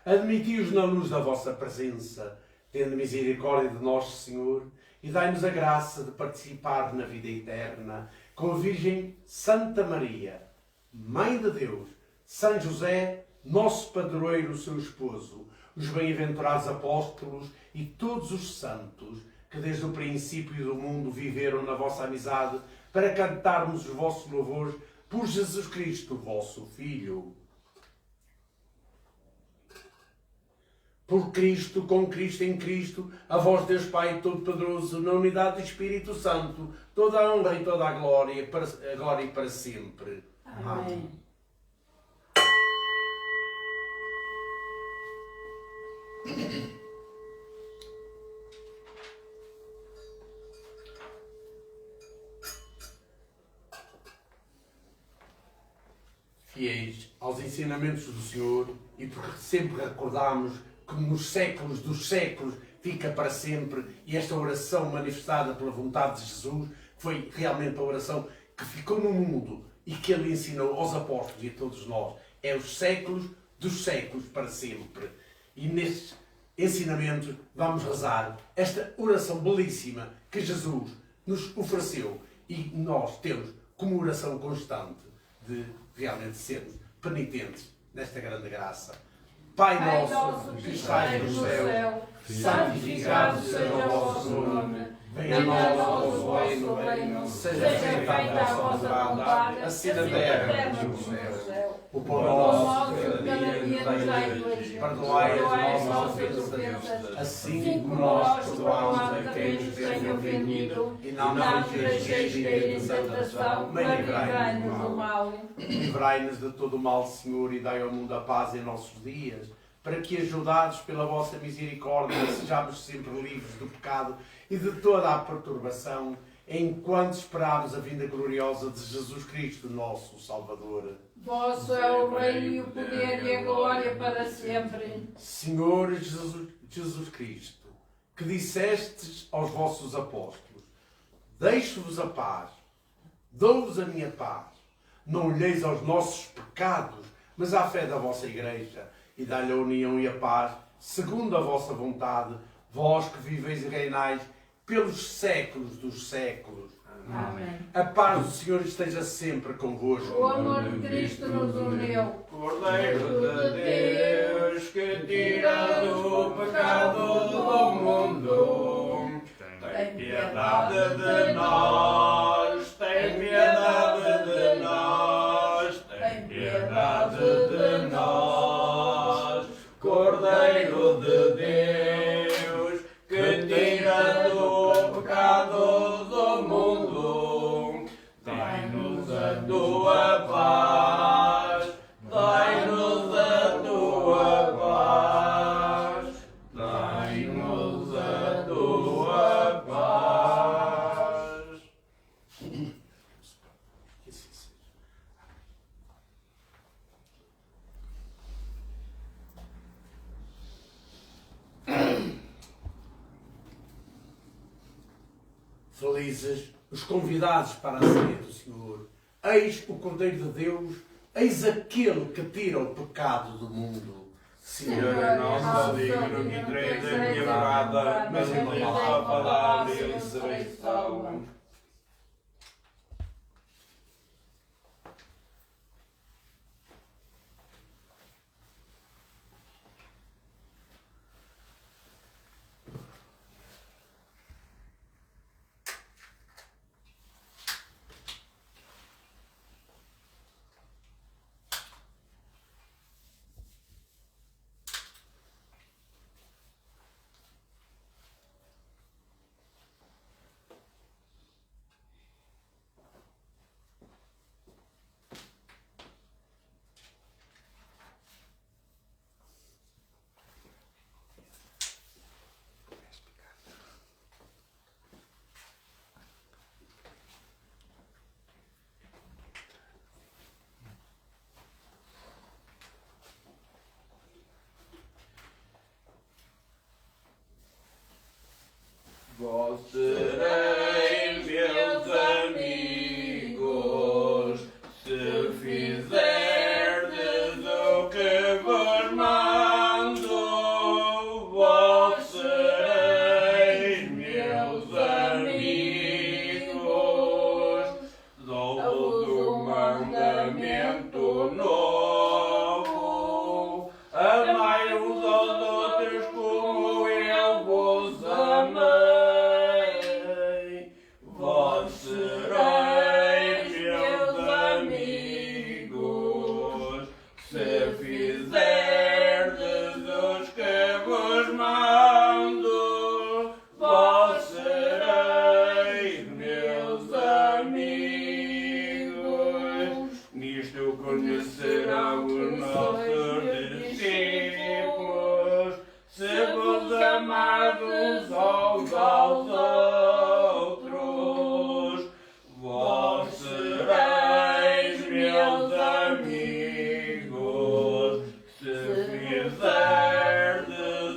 Admiti-os na luz da vossa presença, tendo misericórdia de nós, Senhor, e dai-nos a graça de participar na vida eterna com a Virgem Santa Maria, Mãe de Deus, São José, nosso padroeiro, seu esposo, os bem-aventurados apóstolos e todos os santos que desde o princípio do mundo viveram na vossa amizade para cantarmos os vossos louvores por Jesus Cristo, vosso Filho. Por Cristo, com Cristo, em Cristo, a vós, Deus Pai Todo-Poderoso, na unidade do Espírito Santo, toda a honra e toda a glória, agora e para sempre. Amém. Fiéis aos ensinamentos do Senhor e porque sempre recordamos que nos séculos dos séculos fica para sempre, e esta oração manifestada pela vontade de Jesus foi realmente a oração que ficou no mundo e que Ele ensinou aos apóstolos e a todos nós. É os séculos dos séculos para sempre. E nestes ensinamentos vamos rezar esta oração belíssima que Jesus nos ofereceu e nós temos como oração constante de realmente sermos penitentes nesta grande graça. Pai nosso, que estais no céu, santificado seja o vosso nome. Venha a nós o vosso reino, seja feita a vossa vontade, assim na terra como no céu. O pão nosso de cada dia nos dai hoje. Perdoai as nossas ofensas, assim como nós perdoamos a quem nos tem ofendido. E não nos deixeis cair em tentação, mas livrai-nos do mal. Livrai-nos de todo o mal, Senhor, e dai ao mundo a paz em nossos dias, para que, ajudados pela vossa misericórdia, sejamos sempre livres do pecado e de toda a perturbação, enquanto esperamos a vinda gloriosa de Jesus Cristo, nosso Salvador. Vosso é o reino e o poder e a glória para sempre. Senhor Jesus Cristo, que dissestes aos vossos apóstolos: deixo-vos a paz, dou-vos a minha paz. Não olheis aos nossos pecados, mas à fé da vossa Igreja, e dá-lhe a união e a paz, segundo a vossa vontade, vós que viveis e reinais pelos séculos dos séculos. Amém. A paz do Senhor esteja sempre convosco. O amor de Cristo nos uniu. Cordeiro de Deus, que tira do pecado do mundo, tem piedade de nós, tem piedade de nós, tem piedade de nós. Cordeiro de Deus, que tira do pecado do mundo, dai-nos a tua paz, dai-nos a tua paz, dai-nos a tua paz. Que assim seja. Felizes os convidados para a ceia do Senhor. Eis o Cordeiro de Deus, eis aquele que tira o pecado do mundo. Senhor, não sou digno que entreis em minha morada, mas em uma só palavra e ele serei salvo. novo. Amai uns aos outros como eu vos amei. Vós sereis meus amigos, se fizerdes os que vos mando. Vós sereis meus amigos. Nisto conhecerão os nossos discípulos, se vos amardes uns aos outros. Vós sereis meus amigos, se fizerdes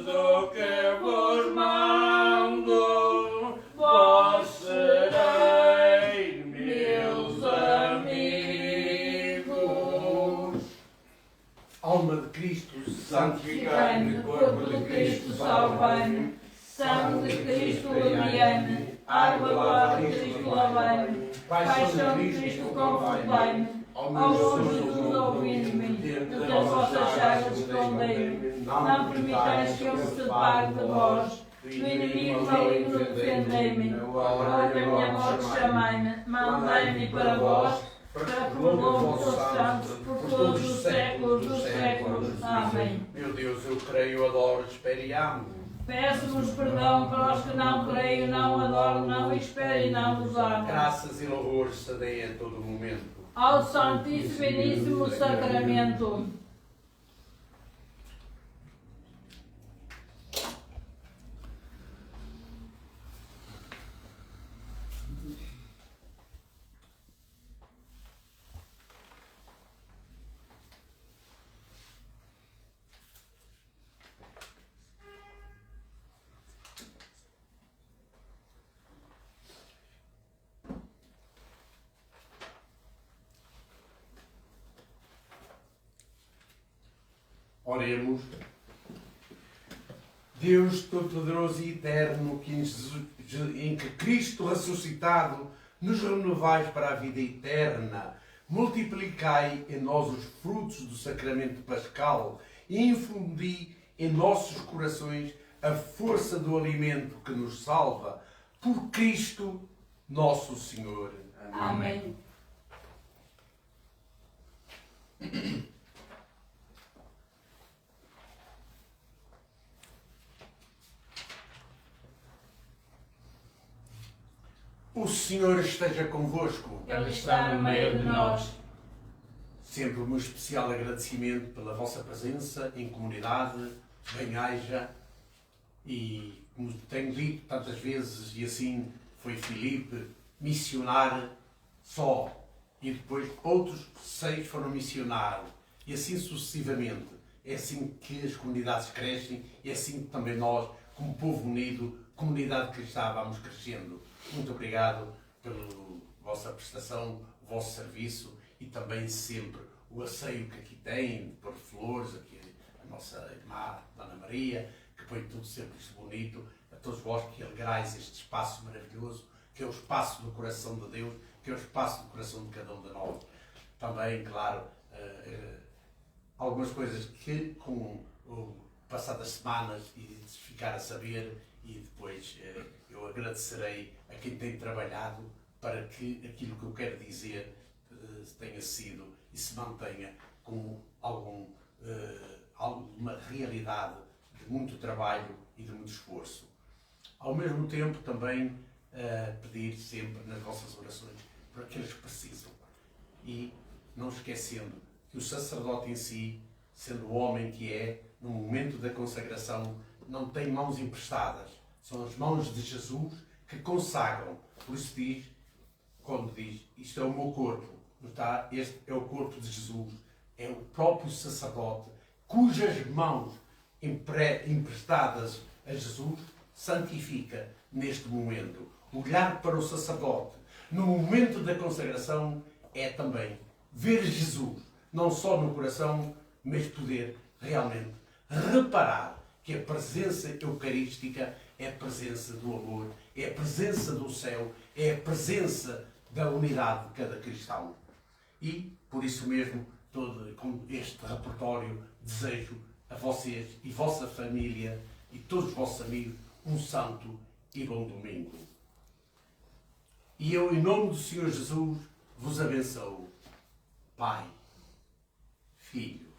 o que vos mando. Vós sereis meus amigos. Alma de Cristo, Santificai-me, corpo de Cristo, salvai-me. Sangue de Cristo, leviai-me. Água glória de Cristo, lavai-me. Paixão de Cristo, confortai-me. Ao bom Jesus, ouvi-me. Das vossas chagas, escondei-me. Não permitais que eu me separe de vós. Do inimigo maligno, defendei-me. Hora da minha morte, chamai-me. Mandai-me para vós, para prolongo os santos, por todos os séculos dos séculos. Amém. Meu Deus, eu creio, adoro, espero e amo. Peço-vos perdão para os que não creio, não adoro, não espero e não vos amo. Graças e louvores se deem a todo momento. Ao Santíssimo e Beníssimo Sacramento. Oremos. Deus Todo-Poderoso e Eterno, que em que Cristo ressuscitado nos renovais para a vida eterna, multiplicai em nós os frutos do sacramento pascal e infundi em nossos corações a força do alimento que nos salva, por Cristo nosso Senhor. Amém. O Senhor esteja convosco. Ele está no meio de nós. Sempre o meu especial agradecimento pela vossa presença em comunidade, bem-aja, e como tenho dito tantas vezes, e assim foi Filipe, missionar só, e depois outros 6 foram missionar, e assim sucessivamente. É assim que as comunidades crescem, e é assim que também nós, como povo unido, comunidade cristã, vamos crescendo. Muito obrigado pela vossa prestação, o vosso serviço e também sempre o asseio que aqui tem, por flores, aqui a nossa irmã Dona Maria, que põe tudo sempre isto bonito, a todos vós que alegrais este espaço maravilhoso, que é o espaço do coração de Deus, que é o espaço do coração de cada um de nós. Também, claro, algumas coisas que com o passar das semanas e de ficar a saber, e depois eu agradecerei a quem tem trabalhado para que aquilo que eu quero dizer tenha sido e se mantenha com alguma realidade de muito trabalho e de muito esforço. Ao mesmo tempo também pedir sempre nas vossas orações por aqueles que precisam e não esquecendo que o sacerdote em si, sendo o homem que é, no momento da consagração, não tem mãos emprestadas. São as mãos de Jesus que consagram. Por isso diz, quando diz, isto é o meu corpo, não está? Este é o corpo de Jesus. É o próprio sacerdote, cujas mãos emprestadas a Jesus santifica neste momento. Olhar para o sacerdote no momento da consagração é também ver Jesus, não só no coração, mas poder realmente reparar que a presença eucarística é a presença do amor, é a presença do céu, é a presença da unidade de cada cristão. E, por isso mesmo, com este repertório, desejo a vocês e vossa família e todos os vossos amigos um santo e bom domingo. E eu, em nome do Senhor Jesus, vos abençoo, Pai, Filho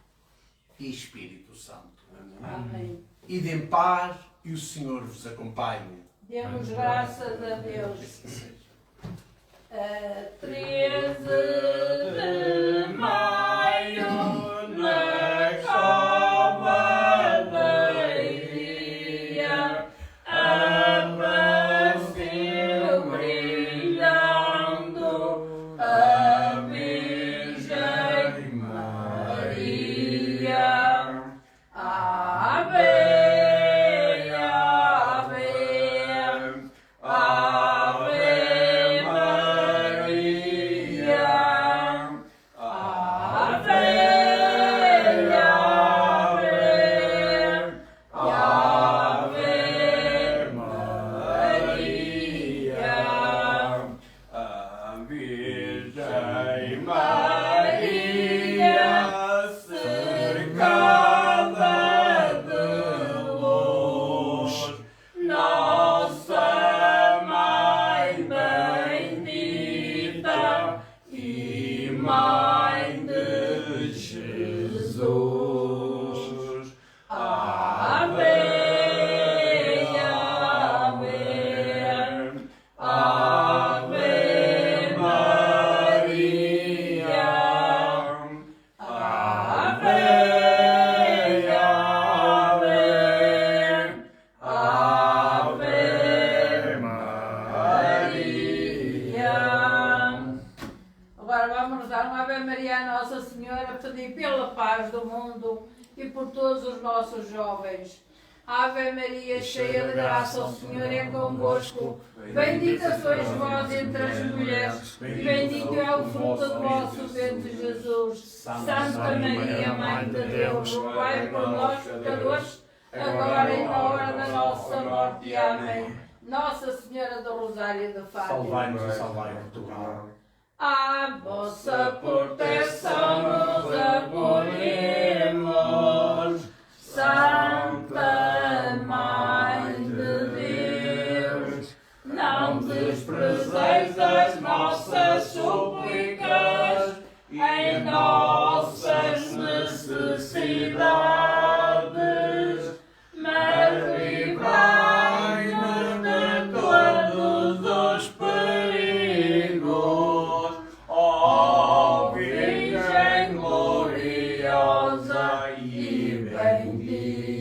e Espírito Santo. Amém. Ide em paz e o Senhor vos acompanhe. Demos graças a Deus. 13 de maio, na cova da ilha, apareceu brilhando a Virgem Maria. Ave, ave, ave Maria. Ave, ave, ave Maria. A Virgem Maria, cercada de luz, nossa Mãe bendita e Mãe de Jesus. Ave, ave, ave Maria. Ave, ave, ave Maria. Agora vamos dar uma Ave Maria à Nossa Senhora, pedir pela paz do mundo e por todos os nossos jovens. Ave Maria, cheia de graça, o Senhor é convosco. Bendita sois vós entre as mulheres, e bendito é o fruto do vosso ventre, Jesus. Santa Maria, Mãe de Deus, rogai por nós, pecadores, agora e na hora da nossa morte. Amém. Nossa Senhora do Rosário de Fátima, Salvai-nos e salvai Portugal. a vossa proteção nos acolhemos, Santa Mãe de Deus. Não desprezeis as nossas súplicas em nossas necessidades, mas livrai-nos de todos os perigos, ó Virgem gloriosa e bendita.